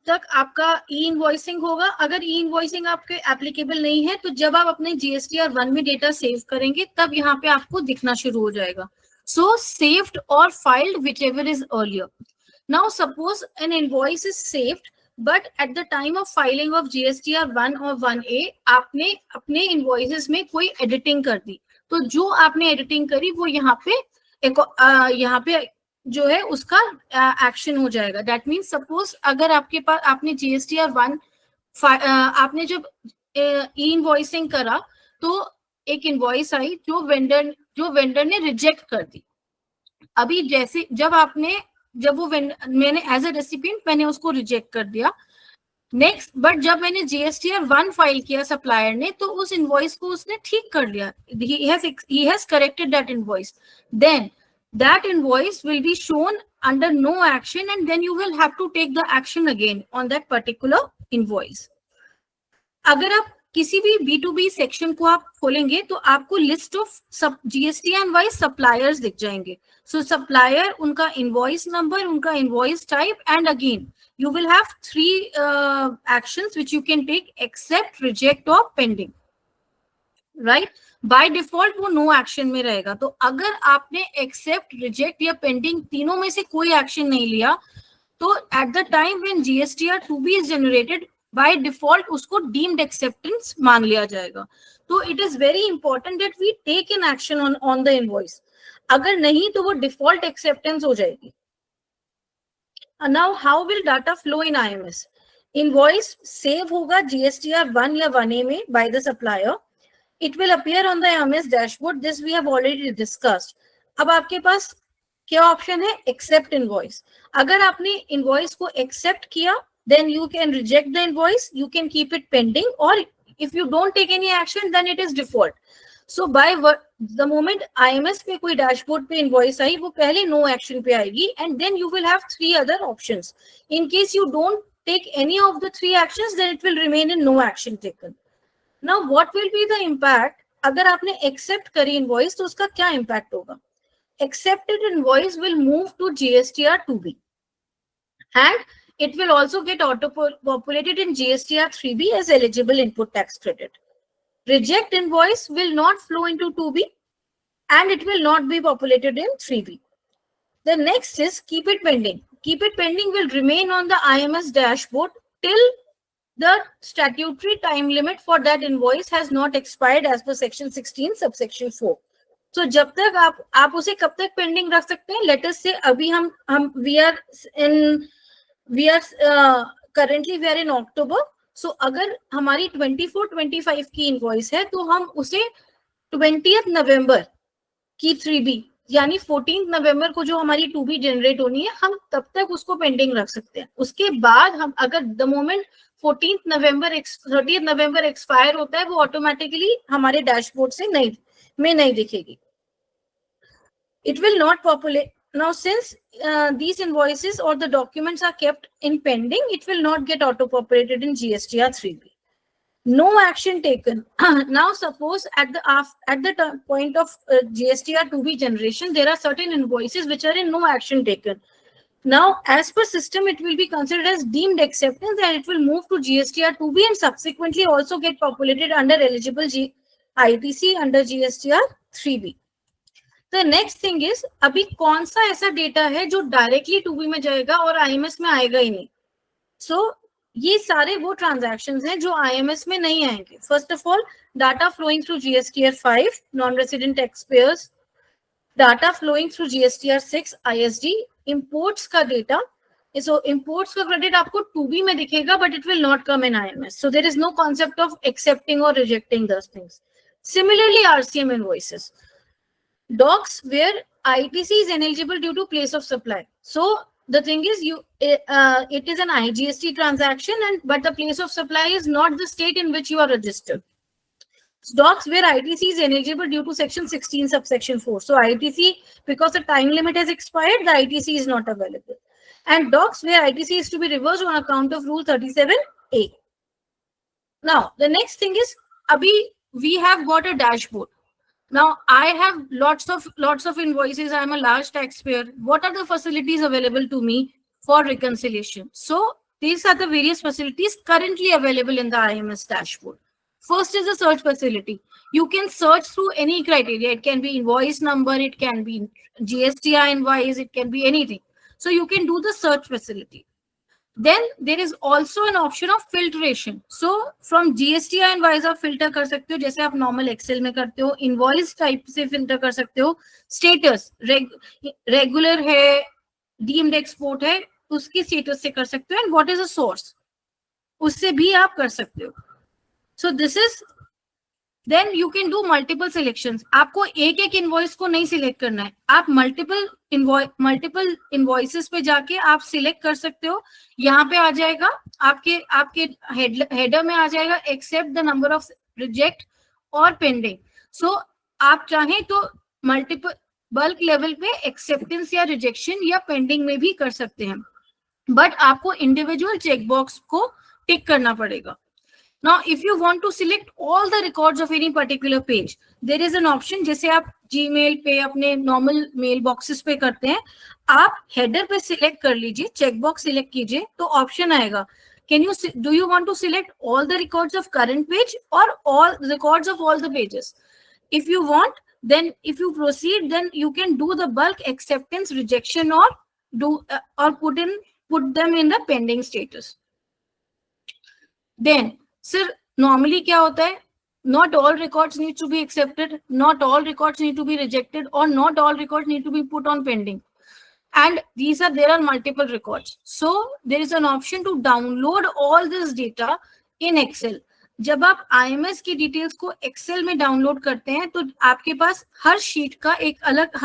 तक आपका e-invoicing होगा, अगर e-invoicing आपके एप्लीकेबल नहीं है तो जब आप अपने GSTR 1 में डेटा सेव करेंगे तब यहाँ पे आपको दिखना शुरू हो जाएगा. सो सेव्ड और filed whichever is earlier. Now suppose an invoice is saved but at the time of filing of GSTR 1 or 1A आपने अपने invoices में कोई एडिटिंग कर दी. तो जो आपने एडिटिंग करी वो यहाँ पे जो है उसका एक्शन हो जाएगा. दैट मीन्स सपोज अगर आपके पास आपने GSTR 1 आपने जब e-invoicing करा तो एक इनवॉइस आई जो वेंडर ने रिजेक्ट कर दी. अभी जैसे मैंने एज ए रेसिपिएंट मैंने उसको रिजेक्ट कर दिया. नेक्स्ट, बट जब मैंने GSTR 1 फाइल किया सप्लायर ने तो उस इनवॉइस को उसने ठीक कर लिया. he has corrected that invoice. Then that invoice will be shown under no action and then you will have to take the action again on that particular invoice. अगर आप किसी भी B2B सेक्शन को आप खोलेंगे तो आपको list of GSTN wise suppliers दिख जाएंगे. सो सप्लायर, उनका इनवॉइस नंबर, उनका invoice type and again you will have 3 actions which you can take: accept, reject or pending. Right, by default वो नो एक्शन में रहेगा. तो अगर आपने एक्सेप्ट, रिजेक्ट या पेंडिंग तीनों में से कोई एक्शन नहीं लिया तो at the time when GSTR 2B is generated by default उसको डीम्ड एक्सेप्टेंस मान लिया जाएगा. तो it is very important that we take an action on the invoice. अगर नहीं तो वो डिफॉल्ट एक्सेप्टेंस हो जाएगी. Now how will data flow in IMS? Invoice save होगा GSTR 1 या 1A में by the supplier. It will appear on the IMS dashboard. This we have already discussed. अब आपके पास क्या ऑप्शन है? Accept invoice. अगर आपने invoice को accept किया, then you can reject the invoice. You can keep it pending, or if you don't take any action, then it is default. So by the moment IMS पे कोई dashboard पे invoice आई, वो पहले no action पे आएगी, and then you will have 3 other options. In case you don't take any of the 3 actions, then it will remain in no action taken. Now what will be the impact? अगर आपने accept करी invoice तो उसका क्या impact होगा? Accepted invoice will move to GSTR 2B and it will also get auto-populated in GSTR 3B as eligible input tax credit. Reject invoice will not flow into 2B and it will not be populated in 3B. The next is keep it pending. Keep it pending will remain on the IMS dashboard till the statutory time limit for that invoice has not expired as per section 16 subsection 4. So जब तक आप उसे कब तक pending रख सकते हैं? Late us से अभी हम currently we are in October. So अगर हमारी 24-25 की इनवॉइस है तो हम उसे 20th नवंबर की 3B यानी 14th नवंबर को जो हमारी 2B जनरेट होनी है, हम तब तक उसको पेंडिंग रख सकते हैं. उसके बाद हम अगर the moment 30th November expire होता है, वो ऑटोमेटिकली हमारे डैशबोर्ड से नहीं दिखेगी. It will not populate. Now, since these invoices or the documents are kept in pending, it will not get auto-populated in GSTR 3B. No action taken. Now, suppose at the point of GSTR 2B generation, there are certain invoices which are in no action taken. Now, as per system, it will be considered as deemed acceptance and it will move to GSTR 2B and subsequently also get populated under eligible ITC under GSTR 3B. The next thing is, अभी कौन सा ऐसा data है जो directly 2B में जाएगा और IMS में आएगा ही नहीं. So, ये सारे वो ट्रांजैक्शंस हैं जो IMS में नहीं आएंगे. First of all, data flowing through GSTR 5, non-resident taxpayers, data flowing through GSTR 6, ISD, imports का डेटा. So, imports का credit आपको 2B में दिखेगा, but it will not come in IMS. So, there is no concept of accepting or rejecting those things. Similarly, RCM invoices. Docs where ITC is ineligible due to place of supply. So the thing is, it is an IGST transaction, but the place of supply is not the state in which you are registered. Docs where ITC is ineligible due to section 16 subsection 4. So ITC, because the time limit has expired, the ITC is not available. And docs where ITC is to be reversed on account of rule 37A. Now the next thing is, we have got a dashboard. Now I have lots of invoices. I am a large taxpayer. What are the facilities available to me for reconciliation? So these are the various facilities currently available in the IMS dashboard. First is the search facility. You can search through any criteria. It can be invoice number, it can be GSTI invoice, it can be anything. So you can do the search facility. Then there is also an option of filtration. So from GSTI invoice आप filter कर सकते हो, जैसे आप normal Excel में करते हो. Invoice type से filter कर सकते हो. Status regular है, deemed export है, उसकी status से कर सकते हो. And what is the source? उससे भी आप कर सकते हो. So this is, then you can do multiple selections. आपको एक invoice को नहीं select करना है. आप multiple invoices पे जाके आप select कर सकते हो. यहाँ पे आ जाएगा आपके header में आ जाएगा except the number of reject और pending. So आप चाहें तो multiple bulk level पे acceptance या rejection या pending में भी कर सकते हैं. But आपको individual checkbox को tick करना पड़ेगा. Now, if you want to select all the records of any particular page, there is an option. जैसे आप Gmail पे अपने normal mail boxes पे करते हैं, आप header पे select कर लीजिए, checkbox select कीजिए, तो option आएगा. Do you want to select all the records of current page or all records of all the pages? If you want, then if you proceed, then you can do the bulk acceptance, rejection, or put them in the pending status. Then, sir, normally क्या होता है? Not all records need to be accepted, not all records need to be rejected, or not all records need to be put on pending. And there are multiple records. So there is an option to download all this data in Excel. जब आप IMS की details को Excel में download करते हैं, तो आपके पास हर sheet का एक अलग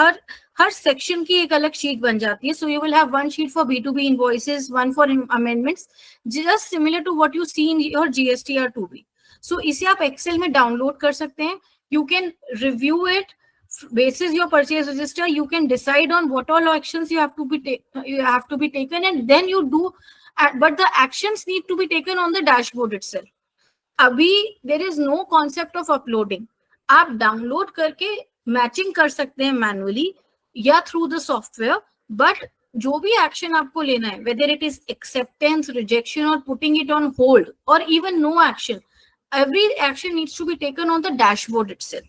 हर सेक्शन की एक अलग शीट बन जाती है. So you will have one sheet for B2B invoices, one for amendments, just similar to what you see in your GSTR 2B. So इसे आप Excel में डाउनलोड कर सकते हैं. You can review it, basis your purchase register. You can decide on what all actions you have to be taken, and then you do. But the actions need to be taken on the dashboard itself. अभी there is no concept of uploading. आप download करके matching कर सकते हैं manually या through the software, but जो भी action आपको लेना है, whether it is acceptance, rejection, or putting it on hold, or even no action, every action needs to be taken on the dashboard itself.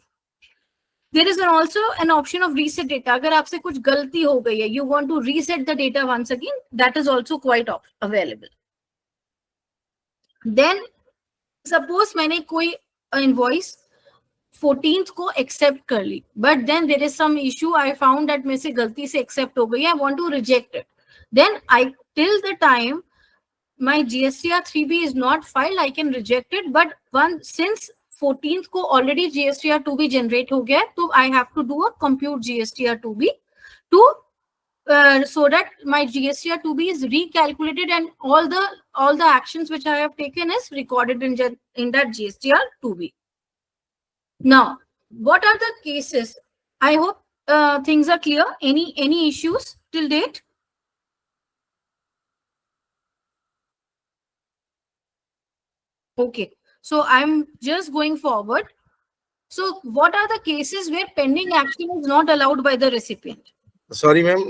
There is also an option of reset data. अगर आपसे कुछ गलती हो गई है, you want to reset the data once again, that is also quite available. Then suppose मैंने कोई invoice 14th को एक्सेप्ट कर ली, but then there is some issue, I found that मेरे से गलती से एक्सेप्ट हो गई, I want to reject it, then I till the time my GSTR 3B is not filed, I can reject it. But since 14th को already GSTR 2B generate हो गया है, तो I have to do a compute GSTR 2B to so that my GSTR 2B is recalculated and all the actions which I have taken is recorded in that GSTR 2B. Now, what are the cases? I hope things are clear. Any issues till date? Okay, so I'm just going forward. So what are the cases where pending action is not allowed by the recipient? Sorry ma'am,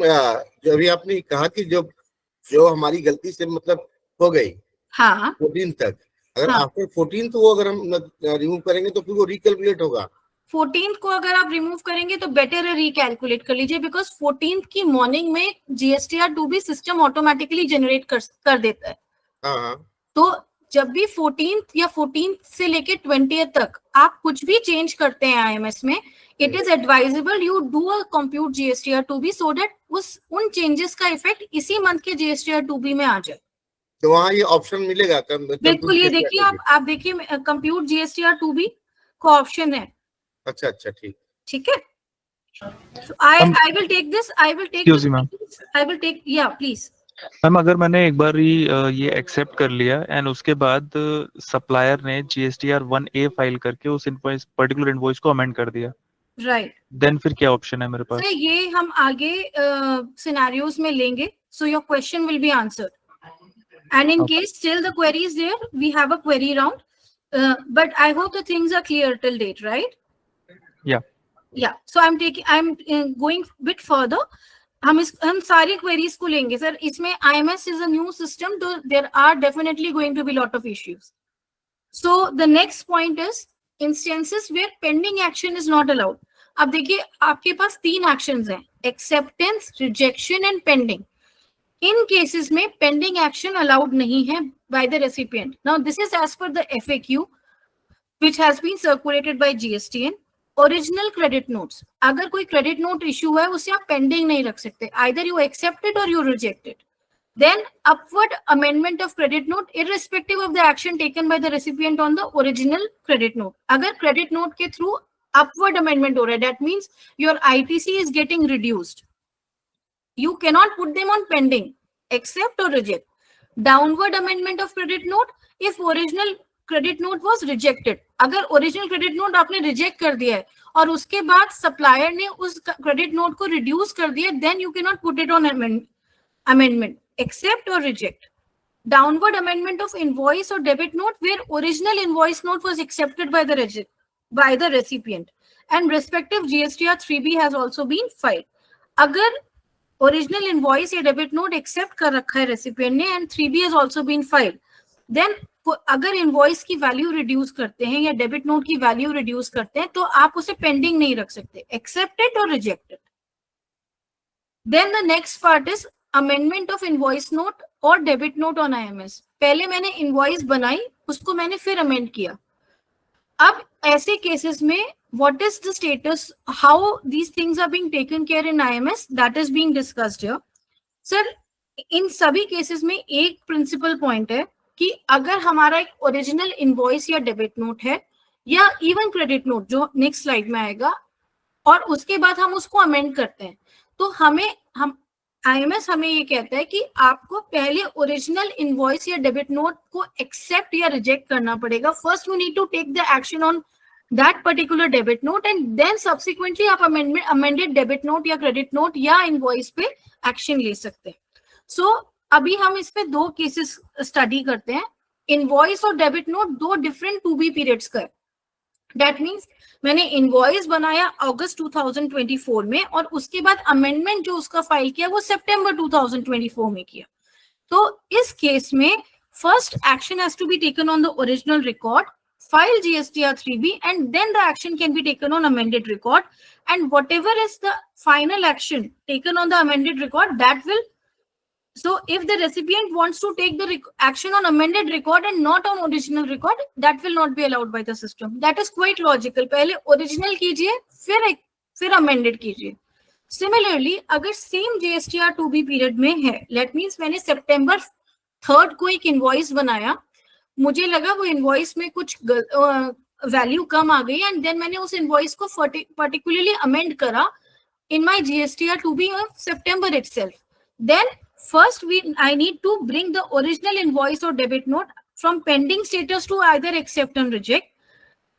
जो अभी आपने कहा कि जो हमारी गलती से मतलब हो गई हाँ 14 तक, अगर हाँ। आफ्टर 14 तो वो अगर हम रिमूव करेंगे तो फिर वो रिकैलकुलेट होगा। 14th को अगर आप रिमूव करेंगे तो बेटर है रिकैलकुलेट कर लीजिए, बिकॉज 14th की मॉर्निंग में GSTR 2B system automatically generate कर देता है। हाँ, तो जब भी 14th या 14th से लेके 20th तक आप कुछ भी चेंज करते हैं IMS में, it is advisable you do a compute GSTR 2B so that उन चेंजेस का इफेक्ट इसी मंथ के GSTR 2B में आ जाए। तो वहाँ ये ऑप्शन मिलेगा? बिल्कुल, ये देखिए आप देखिए कंप्यूट GSTR 2B का ऑप्शन है। अच्छा, ठीक है। So I will take this. I will take. Excuse me, ma'am. I will take. Yeah, please. Ma'am अगर मैंने एक बार ही ये एक्सेप्ट कर लिया एंड उसके बाद सप्लायर ने GSTR 1A फाइल करके उस इनवॉइस पर्टिकुलर इनवॉइस को अमेंड कर दिया, राइट, देन फिर क्या ऑप्शन है मेरे पास? तो ये हम आगे सिनेरियोस में लेंगे, so your question will be answered and in case still the query is there we have a query round, but I hope the things are clear till date, right? या so I am going bit further. हम सारी queries को लेंगे sir. इसमें IMS is a new system, तो there are definitely going to be lot of issues. So the next point is instances where pending action is not allowed. अब देखिए आपके पास 3 एक्शंस हैं, एक्सेप्टेंस, रिजेक्शन एंड पेंडिंग। इन cases में pending action allowed नहीं है by the recipient. Now this is as per the FAQ which has been circulated by GSTN। Original credit notes, अगर कोई क्रेडिट नोट इशू है उसे आप पेंडिंग नहीं रख सकते, आइदर यू एक्सेप्ट इट और you reject it. Then upward amendment of credit note irrespective of the action taken by the recipient on the original credit note. अगर क्रेडिट नोट के through upward amendment हो रहा है, that means your ITC is getting reduced, you cannot put them on pending, accept or reject. Downward amendment of credit note if original credit note was rejected. अगर original credit note आपने reject कर दिया है और उसके बाद supplier ने उस credit note को reduce कर दिया, then you cannot put it on amendment, accept or reject. Downward amendment of invoice or debit note where original invoice note was accepted by the recipient and respective GSTR 3B has also been filed. अगर original invoice या debit note accept कर रखा है recipient ने and 3B has also been filed, then अगर invoice की value reduce करते हैं या डेबिट नोट की वैल्यू रिड्यूस करते हैं तो आप उसे पेंडिंग नहीं रख सकते, एक्सेप्ट इट और reject it. Then the next part is amendment of invoice note और डेबिट नोट ऑन IMS। पहले मैंने इनवॉइस बनाई, उसको मैंने फिर अमेंड किया। अब ऐसे केसेस में what is the status, how these things are being taken care in IMS, that is being discussed here. Sir, इन सभी केसेस में एक प्रिंसिपल पॉइंट है कि अगर हमारा एक ओरिजिनल इनवॉइस या डेबिट नोट है या इवन क्रेडिट नोट जो नेक्स्ट स्लाइड में आएगा और उसके बाद हम उसको अमेंड करते हैं, तो IMS हमें ये कहता है कि आपको पहले ओरिजिनल इनवॉइस या डेबिट नोट को एक्सेप्ट या रिजेक्ट करना पड़ेगा। First you need to take the action on that particular debit note and then subsequently आप amended debit note या credit note या invoice पे action ले सकते हैं। So अभी हम इस पे 2 cases study करते हैं। invoice और debit note 2 different 2B periods का है। That means मैंने invoice बनाया अगस्त 2024 में और उसके बाद amendment जो उसका फाइल किया वो सितंबर 2024 में किया। तो इस केस में first action has to be taken on the original record, file GSTR 3B and then the action can be taken on amended record, and whatever is the final action taken on the amended record that will So if the recipient wants to take the action on amended record and not on original record, that will not be allowed by the system. That is quite logical. पहले original कीजिए, फिर amended कीजिए. Similarly, अगर same GSTR 2B period में है, let means मैंने September 3rd को एक invoice बनाया, मुझे लगा वो invoice में कुछ वैल्यू कम आ गई, and then मैंने उस invoice को particularly amend करा in my GSTR 2B of September itself. Then first I need to bring the original invoice or debit note from pending status to either accept and reject.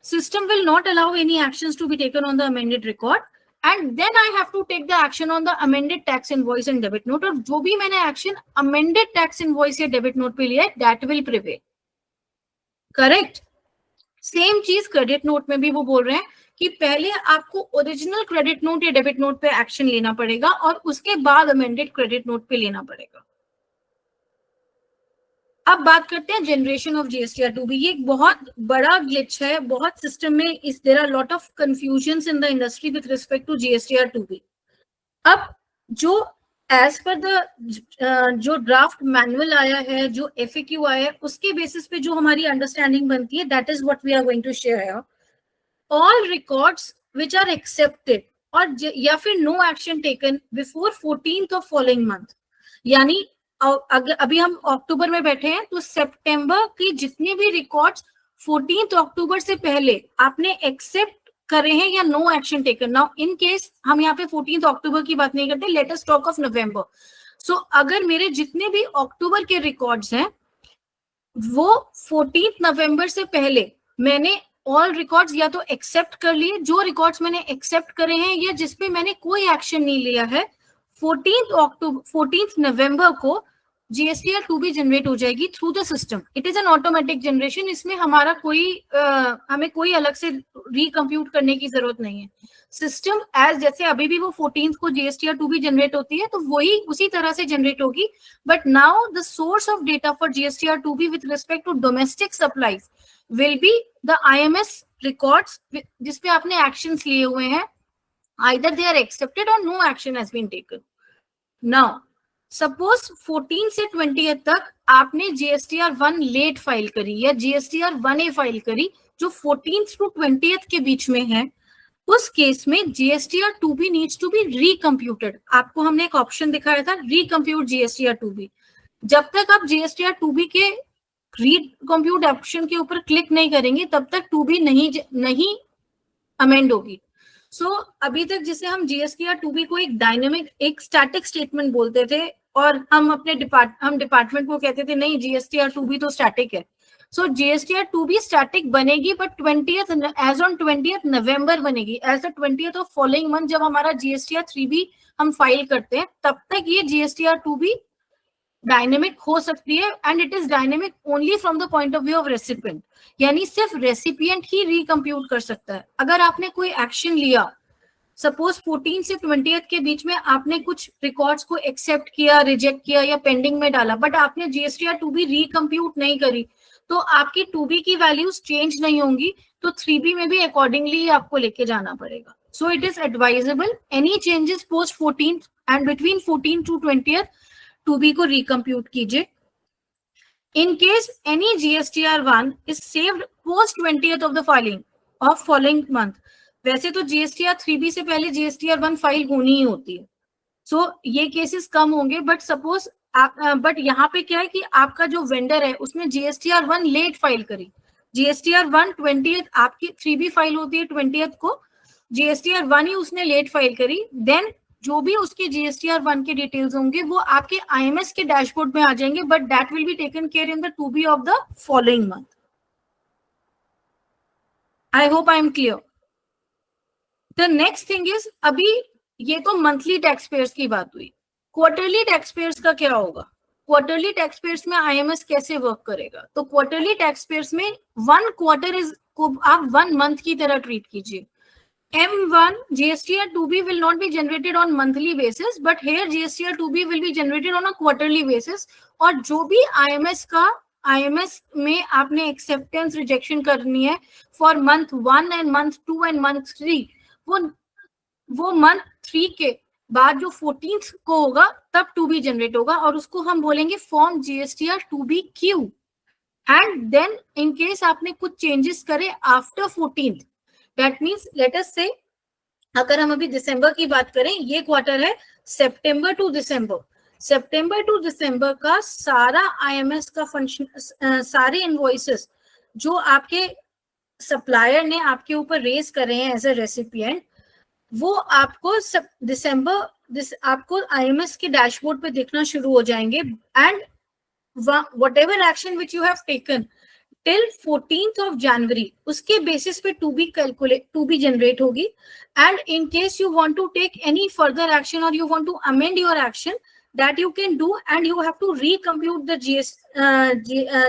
System will not allow any actions to be taken on the amended record, and then I have to take the action on the amended tax invoice and debit note, और जो भी मैंने action amended tax invoice या debit note पे लिया है, that will prevail. Correct? Same चीज credit note में भी वो बोल रहे हैं कि पहले आपको ओरिजिनल क्रेडिट नोट या डेबिट नोट पे एक्शन लेना पड़ेगा और उसके बाद अमेंडेड क्रेडिट नोट पे लेना पड़ेगा. अब बात करते हैं जनरेशन ऑफ जीएसटीआर 2B. ये एक बहुत बड़ा ग्लिच है, बहुत सिस्टम में इस there are lot of confusions in the industry with respect to GSTR 2B. अब जो एज पर द जो ड्राफ्ट मैनुअल आया है, जो FAQ आया है, उसके बेसिस पे जो हमारी अंडरस्टैंडिंग बनती है, that is what we are going to share. All records which are accepted और या फिर no action taken before 14th of following month, यानी अभी हम अक्टूबर में बैठे हैं, तो सितंबर की जितने भी रिकॉर्ड्स 14th अक्टूबर से पहले आपने एक्सेप्ट करे हैं या no action taken. Now in case हम यहाँ पे 14th अक्टूबर की बात नहीं करते, let us talk of November. So अगर मेरे जितने भी अक्टूबर के रिकॉर्ड्स हैं वो 14th नवंबर से पहले मैंने ऑल रिकॉर्ड्स या तो एक्सेप्ट कर लिए, जो रिकॉर्ड्स मैंने एक्सेप्ट करे हैं या जिसपे मैंने कोई एक्शन नहीं लिया है, 14th नवंबर को जीएसटीआर 2B जनरेट हो जाएगी through the system. It is an automatic generation. इसमें हमारा हमें कोई अलग से रिकम्प्यूट करने की जरूरत नहीं है. सिस्टम एज जैसे अभी भी वो 14th को जीएसटीआर 2B जनरेट होती है, तो वही उसी तरह से जनरेट होगी. But now the source of data for GSTR 2B with respect to domestic supplies will be the IMS records जिसपे आपने एक्शंस लिए हुए हैं, आइदर दे आर एक्सेप्टेड और no action has been taken. Now suppose 14 से 20 तक आपने GSTR 1 late file करी या जीएसटीआर 1A फाइल करी, जो 14th to 20th के बीच में है, उस केस में GSTR 2B needs to be recomputed. आपको हमने एक ऑप्शन दिखाया था, रिकम्प्यूट जीएसटीआर 2B. जब तक आप जीएसटीआर 2B के रिकम्प्यूट ऑप्शन के ऊपर क्लिक नहीं करेंगे, तब तक 2B नहीं अमेंड होगी. सो अभी तक जिसे हम जीएसटीआर 2B को एक डायनेमिक, एक स्टैटिक स्टेटमेंट बोलते थे, और हम अपने डिपार्टमेंट को कहते थे नहीं जीएसटीआर 2B तो स्टैटिक है. सो जीएसटीआर 2B स्टैटिक बनेगी, but 20th as on 20th November बनेगी, as the 20th of following month जब हमारा जीएसटीआर 3B हम फाइल करते हैं, तब तक ये जीएसटीआर 2B डायनेमिक हो सकती है. And it is dynamic only from the point of view of recipient, यानी सिर्फ रेसिपिएंट ही रिकम्प्यूट कर सकता है. अगर आपने कोई एक्शन लिया, सपोज 14 से 20th के बीच में आपने कुछ रिकॉर्ड्स को एक्सेप्ट किया, रिजेक्ट किया या पेंडिंग में डाला, बट आपने जीएसटीआर 2B रिकम्प्यूट नहीं करी, तो आपकी 2B की वैल्यूज चेंज नहीं होंगी, तो 3B में भी अकॉर्डिंगली आपको लेके जाना पड़ेगा. So it is advisable any changes post 14th and between 14 to 20th 2B को रिकम्प्यूट कीजिए. In case any GSTR 1 is saved post 20th of the following month, वैसे तो GSTR 3B से पहले GSTR 1 फाइल होनी ही होती है. सो ये केसेस कम होंगे, बट सपोज बट यहाँ पे क्या है कि आपका जो वेंडर है उसने GSTR 1 लेट फाइल करी, GSTR 1 20th, आपकी 3B फाइल होती है 20th को, GSTR 1 ही उसने लेट फाइल करी, देन जो भी उसके GSTR 1 के डिटेल्स होंगे वो आपके IMS के डैशबोर्ड में आ जाएंगे, but that will be taken care in the 2B of the following month. I hope I am clear. The next thing is, अभी ये तो मंथली टैक्स पेयर्स की बात हुई, क्वार्टरली टैक्स पेयर्स का क्या होगा? क्वार्टरली टैक्स पेयर्स में IMS कैसे वर्क करेगा? तो क्वार्टरली टैक्स पेयर्स में 1 क्वार्टर को आप 1 मंथ की तरह ट्रीट कीजिए. M1 GSTR 2B will not be generated on monthly basis, but here GSTR 2B will be generated on a quarterly basis. और जो भी IMS में आपने acceptance rejection करनी है for month 1 and month 2 and month 3, वो month 3 के बाद जो 14th को होगा तब टू बी जनरेट होगा और उसको हम बोलेंगे form GSTR two B Q. And then in case आपने कुछ चेंजेस करे after 14th, that means let us say अगर हम अभी दिसंबर की बात करें, ये क्वार्टर है सितंबर टू दिसंबर, सितंबर टू दिसंबर का सारा IMS का फंक्शन, सारे इनवॉइसेस जो आपके सप्लायर ने आपके ऊपर रेज करे हैं एज ए रेसिपिएंट, वो आपको आपको IMS के डैशबोर्ड पे दिखना शुरू हो जाएंगे। And whatever action which you have taken till 14th of January, उसके बेसिस पे टू बी जनरेट होगी। And in case you want to take any further action or you want to amend your action, that you can do, and you have to recompute the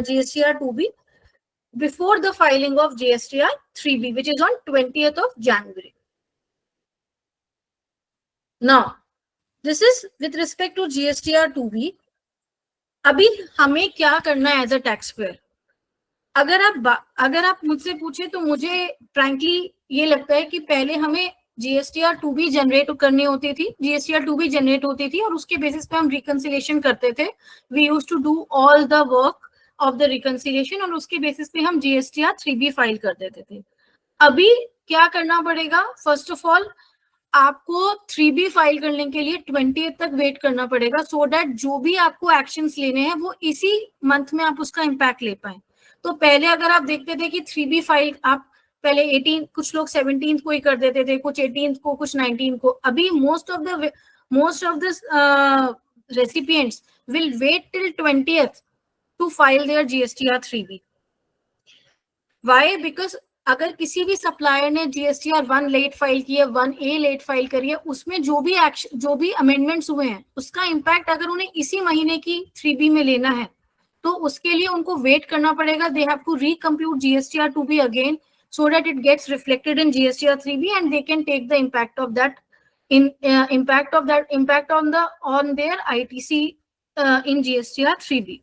GSTR 2B before the filing of GSTR 3B, which is on 20th of January. Now, this is with respect to GSTR 2B. अभी हमें क्या करना है as a tax payer? अगर आप मुझसे पूछे तो मुझे फ्रैंकली ये लगता है कि पहले हमें GSTR 2B जनरेट करनी होती थी, GSTR 2B जनरेट होती थी और उसके बेसिस पे हम रिकंसिलिएशन करते थे। We used to do all the work of the reconciliation और उसके बेसिस पे हम GSTR 3B फाइल कर देते थे। अभी क्या करना पड़ेगा? फर्स्ट ऑफ ऑल आपको 3B फाइल करने के लिए 20th तक वेट करना पड़ेगा, सो दैट जो भी आपको एक्शंस लेने हैं वो इसी मंथ में आप उसका इम्पैक्ट ले पाए। तो पहले अगर आप देखते थे कि 3B फाइल आप पहले 18, कुछ लोग 17th को ही कर देते थे, कुछ 18th को, कुछ 19th को। अभी most of the recipients will wait till 20th to file their GSTR 3B। Why? Because अगर किसी भी सप्लायर ने GSTR 1 लेट फाइल की है, 1A लेट फाइल करी है, उसमें जो भी अमेंडमेंट्स हुए हैं उसका इम्पैक्ट अगर उन्हें इसी महीने की 3B में लेना है तो उसके लिए उनको वेट करना पड़ेगा। They have to recompute GSTR 2B again so that it gets reflected in GSTR 3B and they can take the impact of that on their ITC in GSTR 3B.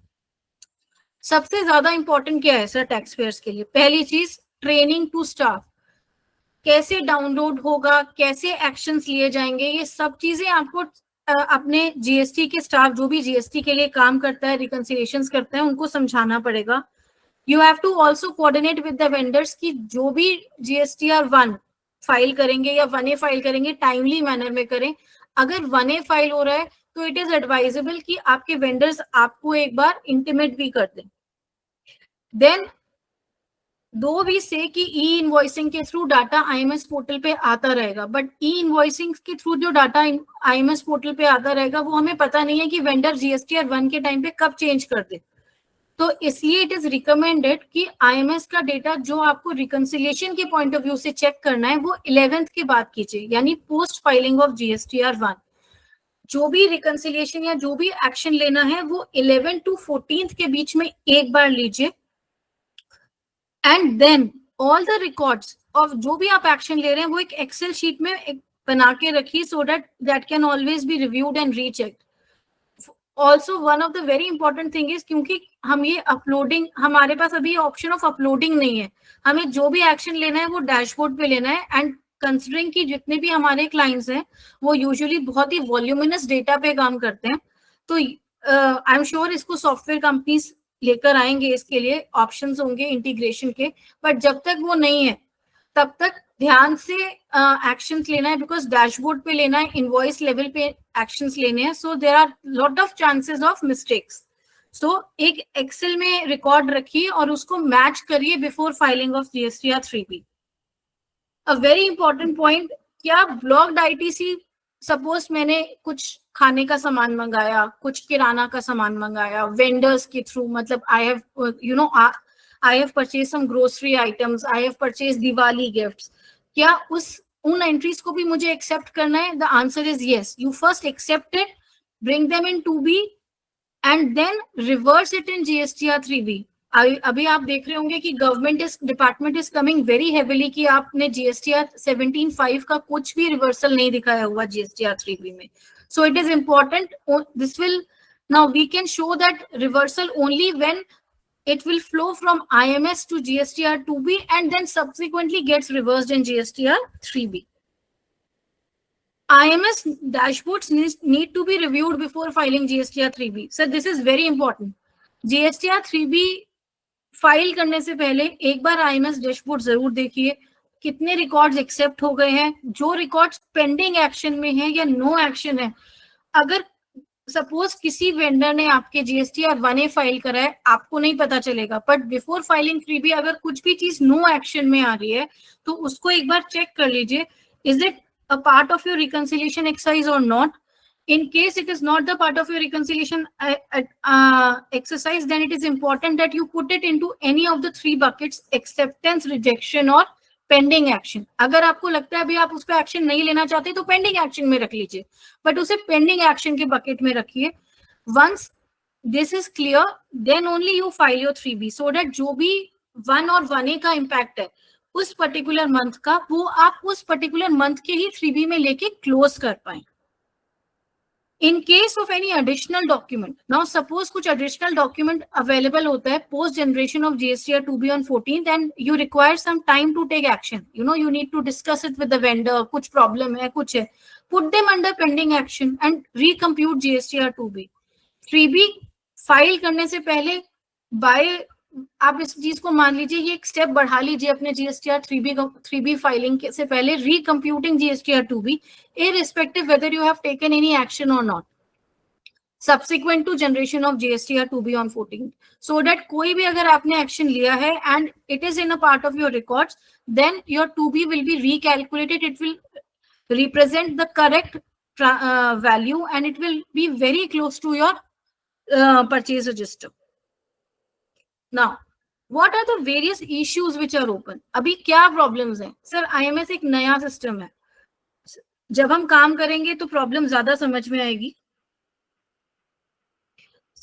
सबसे ज्यादा इंपॉर्टेंट क्या है sir tax payers के लिए? पहली चीज training to staff, कैसे download होगा, कैसे एक्शंस लिए जाएंगे, ये सब चीजें आपको अपने GST के स्टाफ जो भी GST के लिए काम करता है, रिकंसिलिएशंस करता है, उनको समझाना पड़ेगा। You have to also coordinate with the vendors कि जो भी GSTR 1 फाइल करेंगे या 1A फाइल करेंगे टाइमली मैनर में करें। अगर 1A फाइल हो रहा है तो इट इज एडवाइजेबल कि आपके वेंडर्स आपको एक बार इंटीमेट भी कर दें। देन दो भी से कि ई इनवॉइसिंग के थ्रू डाटा IMS पोर्टल पे आता रहेगा, बट ई इनवॉइसिंग के थ्रू जो डाटा IMS पोर्टल पे आता रहेगा वो हमें पता नहीं है कि वेंडर GSTR 1 के टाइम पे कब चेंज कर दे। तो इसलिए इट इज रिकमेंडेड कि IMS का डेटा जो आपको रिकंसिलिएशन के पॉइंट ऑफ व्यू से चेक करना है वो 11th के बाद कीजिए, यानी पोस्ट फाइलिंग ऑफ GSTR 1। जो भी रिकंसिलिएशन या जो भी एक्शन लेना है वो 11 to 14th के बीच में एक बार लीजिए। And then all the records of जो भी आप एक्शन ले रहे हैं वो एक एक्सेल शीट में बना के रखिए, so that can always be reviewed and rechecked. Also one of the very important thing is, क्योंकि हम ये अपलोडिंग, हमारे पास अभी ऑप्शन ऑफ अपलोडिंग नहीं है, हमें जो भी एक्शन लेना है वो डैशबोर्ड पे लेना है। एंड कंसिडरिंग कि जितने भी हमारे क्लाइंट्स हैं वो यूजुअली बहुत ही वॉल्यूमिनस डेटा पे काम करते हैं, तो आई एम श्योर इसको सॉफ्टवेयर कंपनीज लेकर आएंगे, इसके लिए ऑप्शंस होंगे इंटीग्रेशन के। बट जब तक वो नहीं है तब तक ध्यान से एक्शंस लेना है, बिकॉज डैशबोर्ड पे लेना है, इनवॉइस लेवल पे एक्शंस लेने हैं, so there are lot of chances of mistakes. So एक एक्सेल में रिकॉर्ड रखिए और उसको मैच करिए before filing of GSTR 3B। A very important point, क्या ब्लॉक्ड ITC, सपोज मैंने कुछ खाने का सामान मंगाया, कुछ किराना का सामान मंगाया वेंडर्स के थ्रू, मतलब I have purchased some grocery items, I have purchased Diwali gifts, क्या उन एंट्रीज को भी मुझे एक्सेप्ट करना है? The answer is yes. You first accept it, bring them in 2B and then reverse it in GSTR 3B। अभी आप देख रहे होंगे कि department is coming very heavily कि आपने GSTR 17(5) का कुछ भी रिवर्सल नहीं दिखाया हुआ GSTR 3B में। So it is important, this will, now we can show that reversal only when it will flow from IMS to GSTR 2B and then subsequently gets reversed in GSTR 3B. IMS dashboards need to be reviewed before filing GSTR 3B. Sir, this is very important. GSTR 3B file करने से पहले एक बार IMS dashboard जरूर देखिए, कितने records accept हो गए हैं, जो रिकॉर्ड्स पेंडिंग एक्शन में है या नो एक्शन है. अगर सपोज किसी वेंडर ने आपके GSTR 1A फाइल करा है, आपको नहीं पता चलेगा, बट बिफोर फाइलिंग 3B अगर कुछ भी चीज नो एक्शन में आ रही है तो उसको एक बार चेक कर लीजिए, is it a part of your reconciliation exercise or not. In case it is not the part of your reconciliation exercise, then it is important that you put it into any of the 3 buckets: acceptance, rejection और pending action. अगर आपको लगता है अभी आप उस पर action नहीं लेना चाहते तो pending action में रख लीजिए, बट उसे pending action के bucket में रखिए. Once this is clear, then only you file your 3B, so that जो भी 1 और 1A का impact है उस पर्टिकुलर मंथ का, वो आप उस पर्टिकुलर मंथ के ही 3B में लेके क्लोज कर पाए. In case of any additional document, now suppose कुछ एडिशनल डॉक्यूमेंट अवेलेबल होता है post generation of GSTR 2B on 14th and you require some time to take action, you know, you need to discuss it with the vendor, कुछ problem है, कुछ है, put them under pending action and recompute GSTR 2B. 3B file करने से पहले bye आप इस चीज को मान लीजिए, ये एक स्टेप बढ़ा लीजिए अपने GSTR 3B फाइलिंग से पहले, रिकम्प्यूटिंग GSTR 2B irrespective whether you have taken any action or not subsequent to generation of GSTR 2B on 14th, so that कोई भी अगर आपने एक्शन लिया है and it is in a part of your records, then your 2B will be recalculated, it will represent the correct value and it will be very close to your purchase register. Now, what are the various issues which are open? अभी क्या problems हैं? Sir, IMS एक नया system है, जब हम काम करेंगे तो प्रॉब्लम ज्यादा समझ में आएगी.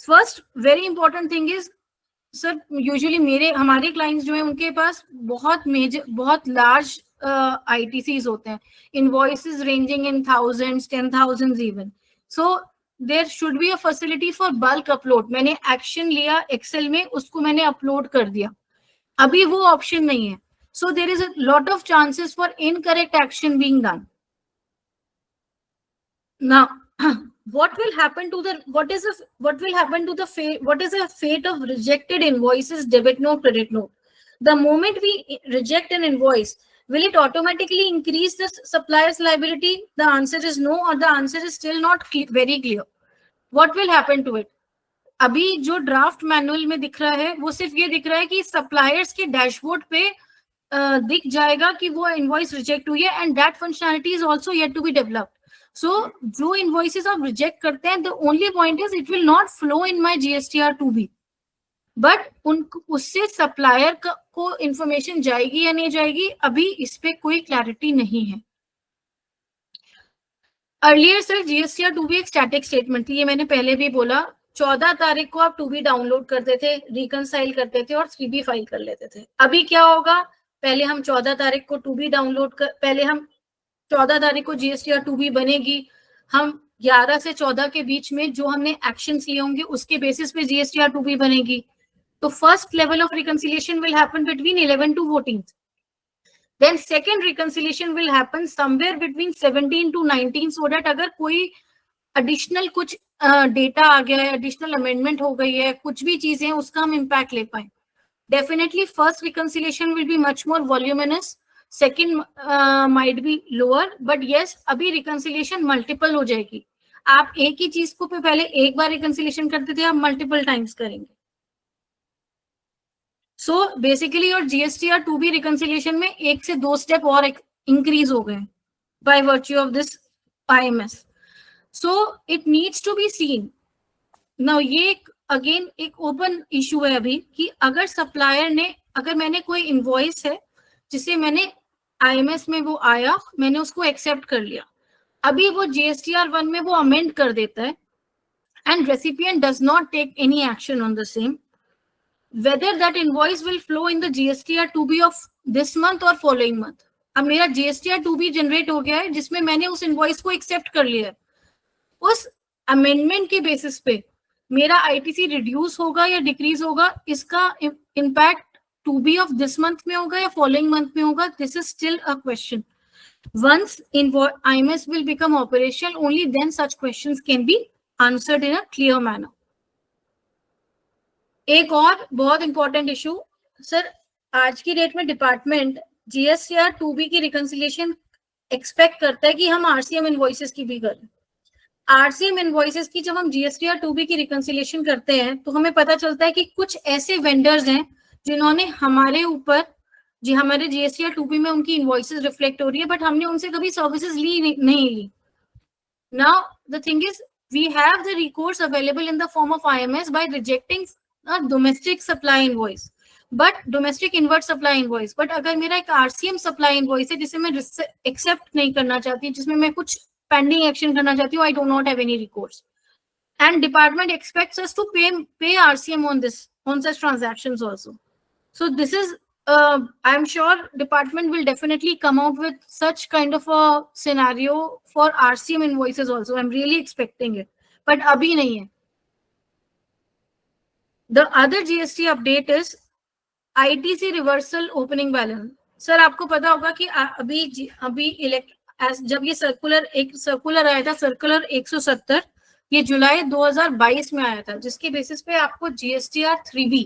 First very important thing is, sir usually हमारे क्लाइंट्स जो है उनके पास बहुत लार्ज ITCs होते हैं, invoices ranging in thousands, 10,000s even. So there should be a facility for bulk upload. मैंने एक्शन लिया एक्सेल में, उसको मैंने अपलोड कर दिया, अभी वो ऑप्शन नहीं है. So there is a lot of chances for incorrect action being done. Now, what is the fate of rejected invoices, debit note, credit note? The moment we reject an invoice, will it automatically increase the supplier's liability? The answer is no, or the answer is still not very clear. What will happen to it? अभी जो draft manual में दिख रहा है वो सिर्फ ये दिख रहा है कि सप्लायर्स के डैशबोर्ड पे दिख जाएगा कि वो इनवॉइस रिजेक्ट हुई है, and that functionality is also yet to be developed. So, जो इनवॉइसेस आप रिजेक्ट करते हैं, the only point is it will not flow in my GSTR 2B. But उससे सप्लायर को इंफॉर्मेशन जाएगी या नहीं जाएगी, अभी इस पे कोई क्लैरिटी नहीं है. अर्लियर सर GSTR 2B एक स्टैटिक स्टेटमेंट थी, ये मैंने पहले भी बोला. 14 तारीख को आप 2B डाउनलोड करते थे, रिकनसाइल करते थे और 3B फाइल कर लेते थे. अभी क्या होगा, पहले हम 14 तारीख को 2B डाउनलोड कर, पहले हम 14 तारीख को GSTR 2B बनेगी, हम 11 से 14 के बीच में जो हमने एक्शंस लिए होंगे उसके बेसिस पे GSTR 2B बनेगी. तो first level of reconciliation will happen between 11 to 14th. Then second reconciliation will happen somewhere between 17 to 19, so that अगर कोई एडिशनल कुछ डेटा आ गया है, एडिशनल अमेंडमेंट हो गई है, कुछ भी चीजें, उसका हम इम्पैक्ट ले पाए. Definitely first reconciliation will be much more voluminous, second might be lower, but yes अभी रिकंसिलिएशन मल्टीपल हो जाएगी. आप एक ही चीज को पहले एक बार रिकंसिलिएशन करते थे, आप मल्टीपल टाइम्स करेंगे. सो बेसिकली और GSTR 2B रिकंसिलिएशन में 1 से 2 स्टेप और इंक्रीज हो गए by virtue of this IMS. So it needs to be seen. Now ये अगेन एक ओपन इशू है अभी कि अगर सप्लायर ने, अगर मैंने कोई इनवॉइस है जिसे मैंने IMS में वो आया, मैंने उसको एक्सेप्ट कर लिया, अभी वो GSTR 1 में वो अमेंड कर देता है and recipient does not take any action on the same, whether that invoice will flow in the GSTR 2B of this month or following month. अब मेरा GSTR 2B जनरेट हो गया है जिसमें मैंने उस इनवॉइस को एक्सेप्ट कर लिया है. उस अमेंडमेंट के बेसिस पे मेरा ITC रिड्यूस होगा या डिक्रीज होगा, इसका impact 2B of this month में होगा या फॉलोइंग मंथ में होगा, this is still a question. Once IMS will become operational, only then such questions can be answered in a clear manner. एक और बहुत इंपॉर्टेंट इशू सर, आज की डेट में डिपार्टमेंट GSTR 2B की रिकंसिलिएशन एक्सपेक्ट करता है कि हम RCM इनवॉइसेस की भी करें. RCM इनवॉइसेस की जब हम GSTR 2B की रिकंसिलिएशन करते हैं तो हमें पता चलता है कि कुछ ऐसे वेंडर्स हैं जिन्होंने हमारे ऊपर हमारे GSTR 2B में उनकी इनवॉइसेस रिफ्लेक्ट हो रही है, बट हमने उनसे कभी सर्विसेज नहीं ली. Now the thing is we have the recourse available in the form of IMS by rejecting domestic supply invoice, but domestic inward supply invoice. But अगर मेरा एक RCM सप्लाई इनवॉइस है जिसे मैं एक्सेप्ट नहीं करना चाहती, जिसमें मैं कुछ पेंडिंग एक्शन करना चाहती हूँ, I do not have any recourse, and department expects us to pay RCM on such transactions also. So this is I'm sure department will definitely come out with such kind of a scenario for RCM invoices also. I'm really expecting it, but abhi nahi hai. The other GST update is ITC reversal opening balance. Sir आपको पता होगा कि अभी जब ये circular आया था, circular 170, ये जुलाई 2022 में आया था, जिसके बेसिस पे आपको GSTR 3B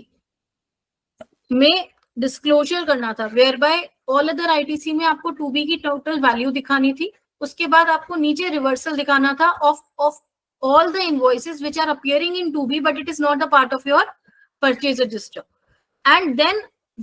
में डिस्क्लोजर करना था, whereby all other ITC में आपको 2B की टोटल वैल्यू दिखानी थी. उसके बाद आपको नीचे रिवर्सल दिखाना था of all the invoices which are appearing in 2B but it is not a part of your purchase register. And then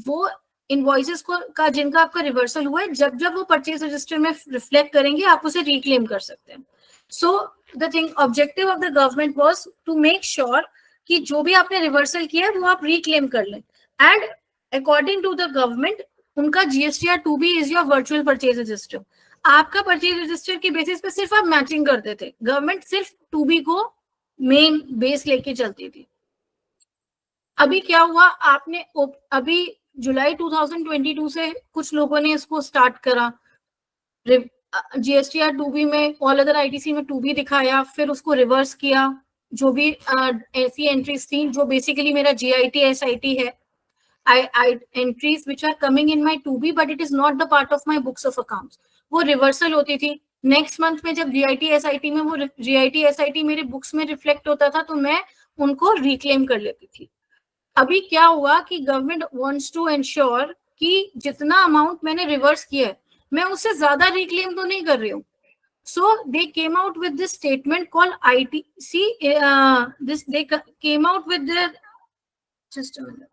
वो invoices का जिनका आपका रिवर्सल हुआ है, जब वो परचेज रजिस्टर में रिफ्लेक्ट करेंगे आप उसे रिक्लेम कर सकते हैं. So the thing objective of the government was to make sure कि जो भी आपने रिवर्सल किया है वो आप रिक्लेम कर लें. And according to the government उनका GSTR 2B is your virtual purchase register. आपका परचेज रजिस्टर के बेसिस पे सिर्फ आप मैचिंग करते थे, गवर्नमेंट सिर्फ 2B को मेन बेस लेके चलती थी. अभी क्या हुआ, आपने अभी जुलाई 2022 से कुछ लोगों ने इसको स्टार्ट करा, GSTR 2B में ऑल अदर ITC में 2B दिखाया, फिर उसको रिवर्स किया. जो भी ऐसी एंट्रीज थी जो बेसिकली मेरा GIT SIT है, entries which are coming in my 2B but it is not the part of my books of accounts, वो रिवर्सल होती थी. नेक्स्ट मंथ में जब GIT SIT में वो GIT SIT मेरे बुक्स में रिफ्लेक्ट होता था तो मैं उनको रिक्लेम कर लेती थी. अभी क्या हुआ कि गवर्नमेंट वांट्स टू एंश्योर कि जितना अमाउंट मैंने रिवर्स किया है मैं उससे ज्यादा रिक्लेम तो नहीं कर रही हूँ. So they came out with this statement called ITC. They came out with their just a minute.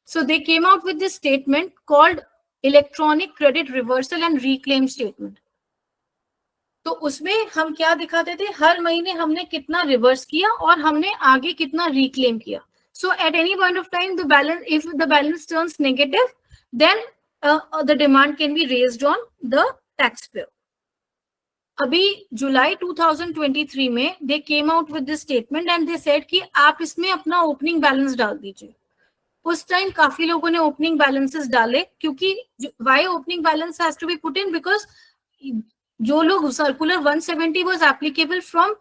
So they came out with this statement called Electronic Credit Reversal and Reclaim Statement. तो उसमें हम क्या दिखाते थे, हर महीने हमने कितना reverse किया और हमने आगे कितना रिक्लेम किया. So at any point of time, if the balance turns negative, then the demand can be raised on the taxpayer. अभी जुलाई 2023 में they came out with this statement and they said कि आप इसमें अपना ओपनिंग बैलेंस डाल दीजिए. उस time काफी लोगों ने ओपनिंग बैलेंसेस डाले, क्योंकि why opening balance has to be put in, because जो लोग circular 170 was applicable from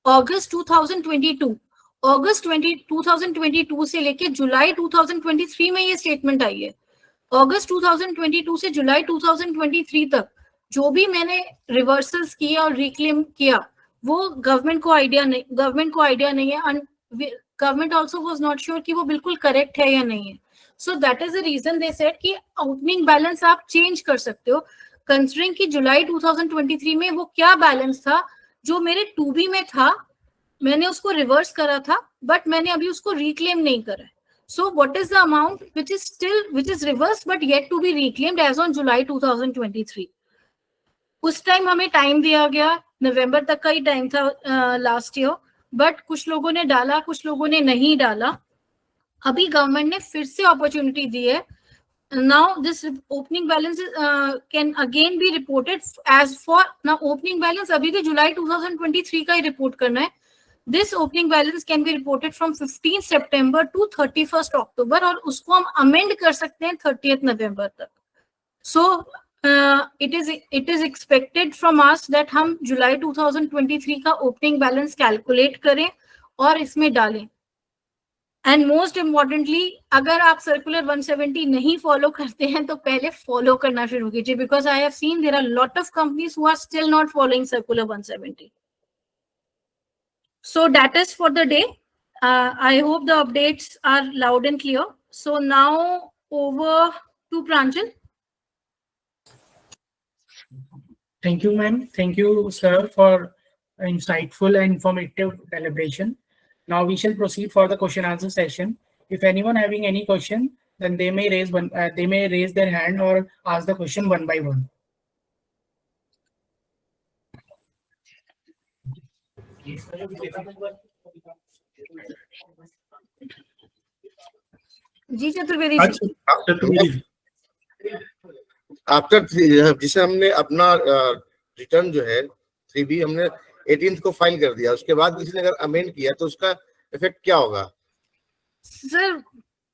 August 2022, August 2022 से लेके जुलाई 2023 में ये स्टेटमेंट आई है. अगस्त 2022 से जुलाई 2023 तक जो भी मैंने रिवर्सल्स किए और रिक्लेम किया वो गवर्नमेंट को आइडिया नहीं है. Government also was not sure कि वो बिल्कुल करेक्ट है या नहीं है. So that is the reason they said कि ओपनिंग बैलेंस आप चेंज कर सकते हो, कंसिडरिंग कि जुलाई 2023 में वो क्या बैलेंस था जो मेरे 2B में था, मैंने उसको रिवर्स करा था बट मैंने अभी उसको रिक्लेम नहीं करा है. So what is the amount which is reversed but yet to be reclaimed as on July 2023. उस टाइम हमें टाइम दिया गया, नवंबर तक का ही टाइम था लास्ट ईयर, बट कुछ लोगों ने डाला, कुछ लोगों ने नहीं डाला. अभी गवर्नमेंट ने फिर से अपॉर्चुनिटी दी है. Now this opening balance can again be reported as for ना ओपनिंग बैलेंस अभी भी जुलाई 2023 का ही रिपोर्ट करना है. This opening balance can be reported from 15 September to 31 October और उसको हम अमेंड कर सकते हैं 30 नवंबर तक. सो it is expected from us that हम जुलाई 2023 का ओपनिंग बैलेंस कैलकुलेट करें और इसमें डालें. एंड मोस्ट इम्पॉर्टेंटली, अगर आप सर्कुलर 170 नहीं फॉलो करते हैं तो पहले फॉलो करना शुरू कीजिए, because I have seen there are lot of companies who are still not following circular 170. So that is for the day. I hope the updates are loud and clear. So now over to Pranjal. Thank you, ma'am. Thank you, sir, for insightful and informative deliberation. Now we shall proceed for the question answer session. If anyone having any question, then they may raise their hand or ask the question one by one. जी चतुर्वेदी जी. अच्छा, Chaturvedi, after जिसे हमने अपना return जो है 3B हमने 18th को file कर दिया, उसके बाद किसी ने अगर अमेंड किया तो उसका इफेक्ट क्या होगा? सर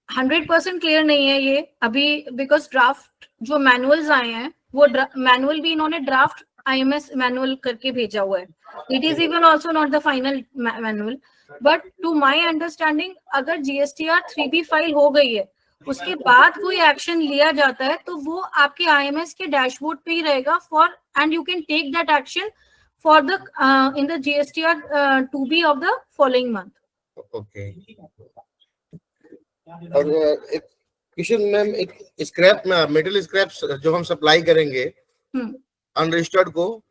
100% क्लियर नहीं है ये अभी, बिकॉज ड्राफ्ट जो मैनुअल्स आए हैं वो मैनुअल भी इन्होंने ड्राफ्ट IMS मैनुअल करके भेजा हुआ है. It is even also not the final manual, but to my understanding अगर GSTR 3B फाइल हो गई है उसके बाद कोई एक्शन लिया जाता है तो वो आपके IMS के डैशबोर्ड पे ही रहेगा for, and you can take that action for the in the GSTR 2B of the following month. Okay. और एक क्वेश्चन मैम, एक स्क्रैप में मेटल स्क्रैप जो हम सप्लाई करेंगे अनरजिस्टर्ड को,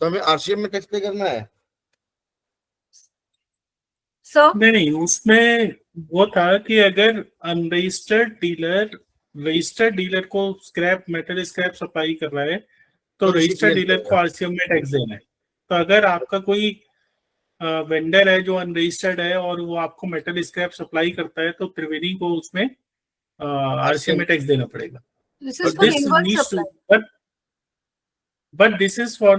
तो हमें RCM में टैक्स पे करना है? सर नहीं, उसमें वो था कि अगर अनरजिस्टर्ड डीलर को स्क्रैप मेटल स्क्रैप सप्लाई कर रहा है तो रजिस्टर्ड डीलर को RCM में टैक्स देना है. तो अगर आपका कोई वेंडर है जो अनरजिस्टर्ड है और वो आपको मेटल स्क्रैप सप्लाई करता है तो त्रिवेदी को उसमें RCM में टैक्स देना पड़ेगा. This is for inverse supply. But this is for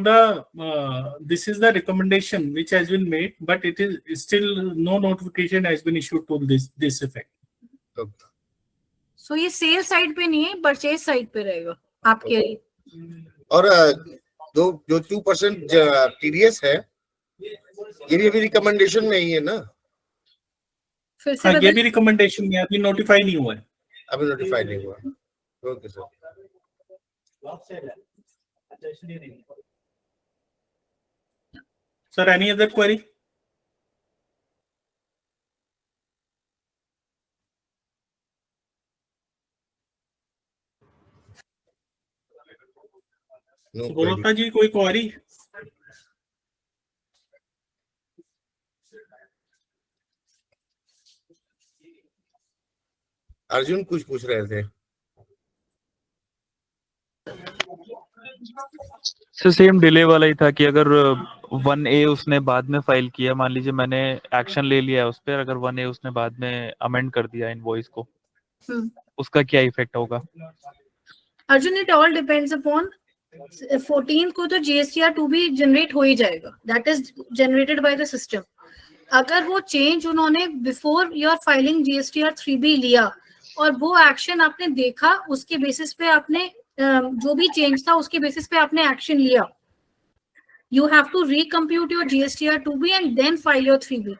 this is the recommendation which has been made, but it is still no notification has been issued to this effect. सो ये sell side पे नहीं है, purchase side पे रहेगा आपके लिए. और जो 2% TDS है ये भी अभी रिकमेंडेशन में ही है ना? फिर से ये भी रिकमेंडेशन में अभी नोटिफाई नहीं हुआ है. अभी नोटिफाई नहीं हुआ. Okay sir. Sir, any other query? No Subrata ji, कोई क्वेरी? अर्जुन कुछ पूछ रहे थे. सेम डिले वाला ही था कि अगर 1A उसने बाद में फाइल किया, मान लीजिए मैंने एक्शन ले लिया उस पर, अगर 1A उसने बाद में अमेंड कर दिया इनवॉइस को, उसका क्या इफेक्ट होगा? Arjun, it all depends upon 14 को तो GSTR 2B जनरेट हो ही जाएगा, that is generated by the system. अगर वो चेंज उन्होंने before your filing GSTR 3B लिया और वो एक्शन आपने देखा, उसके बेसिस पे आपने जो भी चेंज था उसके बेसिस पे आपने एक्शन लिया, you have to recompute your GSTR 2B and then file your 3B.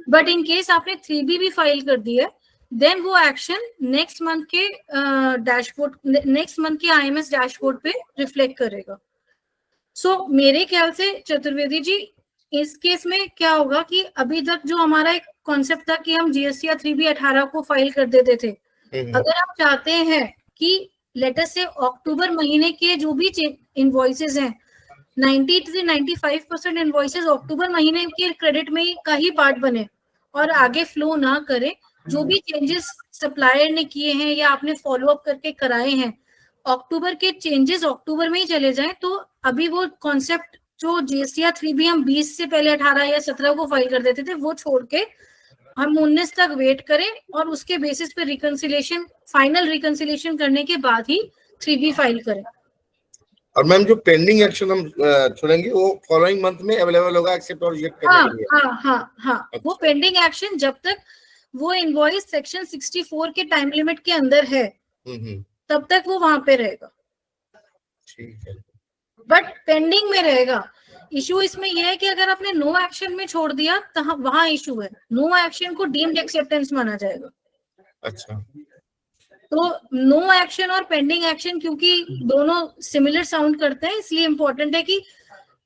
But in case आपने 3B भी फाइल कर दी है, देन वो एक्शन नेक्स्ट मंथ के डैशबोर्ड, नेक्स्ट मंथ के IMS डैशबोर्ड पे रिफ्लेक्ट करेगा. सो मेरे ख्याल से चतुर्वेदी जी, इस केस में क्या होगा कि अभी तक जो हमारा एक कॉन्सेप्ट था कि हम GSTR 3B 18 को फाइल कर देते थे, अगर आप चाहते हैं कि लेटर से अक्टूबर महीने के जो भी इनवॉइसेस हैं, 90 से 95% इनवॉइसेस अक्टूबर महीने के क्रेडिट में का ही पार्ट बने और आगे फ्लो ना करे, जो भी चेंजेस सप्लायर ने किए हैं या आपने फॉलो अप करके कराए हैं, अक्टूबर के चेंजेस अक्टूबर में ही चले जाएं. तो अभी वो कॉन्सेप्ट जो GSTR 3B हम 20 से पहले 18 या 17 को फाइल कर देते थे, वो छोड़ के हम 19 तक वेट करें और उसके बेसिस पे रिकंसिलिएशन, फाइनल रिकंसिलिएशन करने के बाद ही 3B फाइल करें. और मैम जो पेंडिंग एक्शन हम छोड़ेंगे वो फॉलोइंग मंथ में अवेलेबल होगा एक्सेप्ट और रिजेक्ट करने के लिए? हाँ. वो पेंडिंग एक्शन जब तक वो इनवॉइस सेक्शन 64 के टाइम लिमिट के अंदर है तब तक वो वहां पे रहेगा. ठीक है. बट पेंडिंग में रहेगा. इशू इसमें यह है कि अगर आपने नो एक्शन में छोड़ दिया तो वहां इशू है, नो एक्शन को डीम्ड एक्सेप्टेंस माना जाएगा। अच्छा, तो नो एक्शन और पेंडिंग एक्शन क्योंकि दोनों सिमिलर साउंड करते हैं, इसलिए इंपॉर्टेंट है कि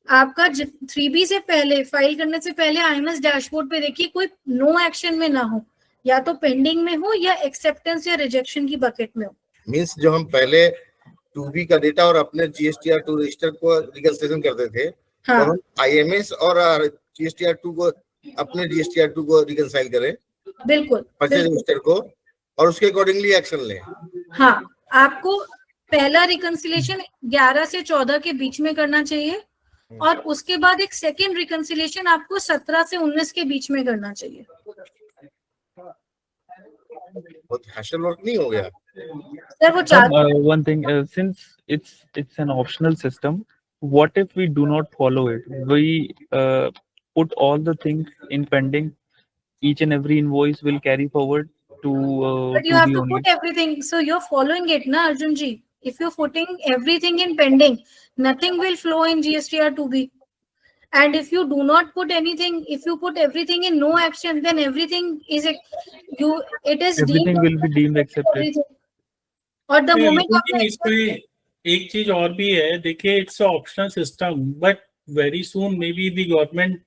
आपका 3B से पहले, फाइल करने से पहले IMS डैशबोर्ड पे देखिए कोई नो एक्शन में ना हो, या तो पेंडिंग में हो या एक्सेप्टेंस या रिजेक्शन की बकेट में हो। मींस जो हम पहले 2B का डेटा और अपने GSTR2 रजिस्टर को रिकंसिलिएशन करते थे, हाँ, तो हम IMS और GSTR2 को अपने GSTR2 को रिकंसाइल करें, बिल्कुल परचेज रजिस्टर को, और उसके अकॉर्डिंगली एक्शन लें। हाँ, आपको पहला रिकंसिलिएशन 11 से 14 के बीच में करना चाहिए, और उसके बाद एक सेकेंड रिकंसिलिएशन आपको 17 से 19 के बीच में करना चाहिए। बहुत हैशल वर्क नहीं हो गया? सर वो One thing, since it's an optional system, what if we do not follow it? We put all the things in pending. Each and every invoice will carry forward to but you have be to only. put everything, so you're following it, na Arjun ji. If you're putting everything in pending, nothing will flow in GSTR2B. And if you do not put anything, if you put everything in no action, then everything is it is Everything deemed will be deemed accepted. everything. और the moment आपने इसमें एक चीज और भी है, देखिए it's optional system, but very soon may be the government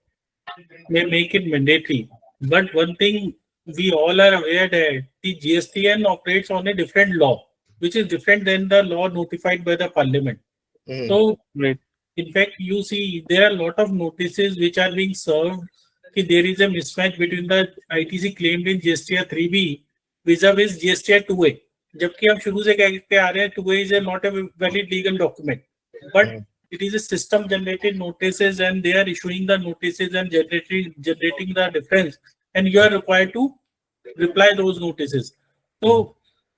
may make it mandatory. But one thing we all are aware that the GSTN operates on a different law, which is different than the law notified by the parliament. So, Right. in fact, you see there are a lot of notices which are being served. That there is a mismatch between the ITC claimed in GSTR 3B vis-a-vis GSTR 2A. जबकि हम शुरू से कहते आ रहे हैं 2A is not a valid legal document, but it is a system generated notices and they are issuing the notices and generating the difference, and you are required to reply those notices. So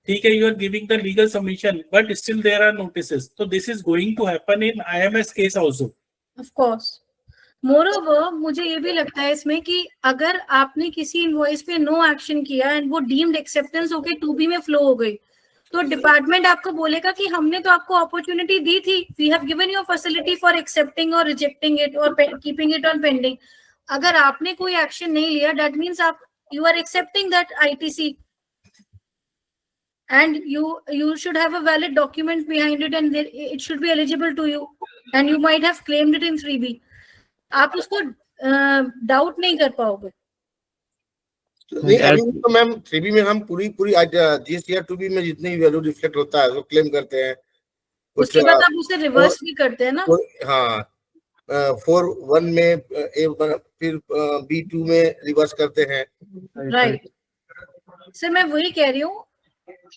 ठीक है, you are giving the legal submission, but still there are notices. So this is going to happen in IMS case also. Of course. Moreover, मुझे ये भी लगता है इसमें कि अगर आपने किसी इनवॉइस पे नो एक्शन किया एंड वो डीम्ड एक्सेप्टेंस होके 2B में फ्लो हो गई, तो डिपार्टमेंट आपको बोलेगा कि हमने तो आपको अपॉर्चुनिटी दी थी, we have given you facility for accepting और रिजेक्टिंग इट और कीपिंग इट ऑन पेंडिंग। अगर आपने कोई एक्शन नहीं लिया, दैट मींस आप you are accepting that ITC and you should have a valid document behind it and it should be eligible to you and you might have claimed it in 3B. आप उसको doubt नहीं कर पाओगे। नहीं, अभी तो ma'am 3B में हम पूरी GSTR2B में जितनी वैल्यू रिफ्लेक्ट होता है वो क्लेम करते हैं। उसके बाद आप उसे रिवर्स भी करते हैं ना? हाँ, 4.1 में फिर B2 में रिवर्स करते हैं। राइट सर, मैं वही कह रही हूँ,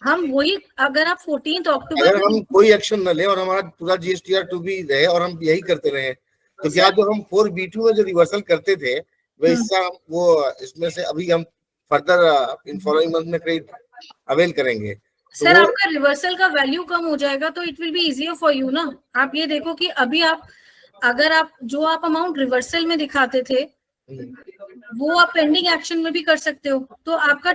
हम वही अगर आप 14 अक्टूबर अगर हम कोई एक्शन न लें और हमारा पूरा GSTR2B रहे और हम यही करते रहे, तो क्या जो हम 4B2 में जो रिवर्सल करते थे वैसा वो इसमें से अभी हम फर्दर इन फॉलोइंग मंथ में क्रेडिट अवेल करेंगे? तो सर आपका रिवर्सल का वैल्यू कम हो जाएगा, तो it will be easier for you ना। आप ये देखो कि अभी आप अगर आप जो आप अमाउंट रिवर्सल में दिखाते थे वो आप पेंडिंग एक्शन में भी कर सकते हो, तो आपका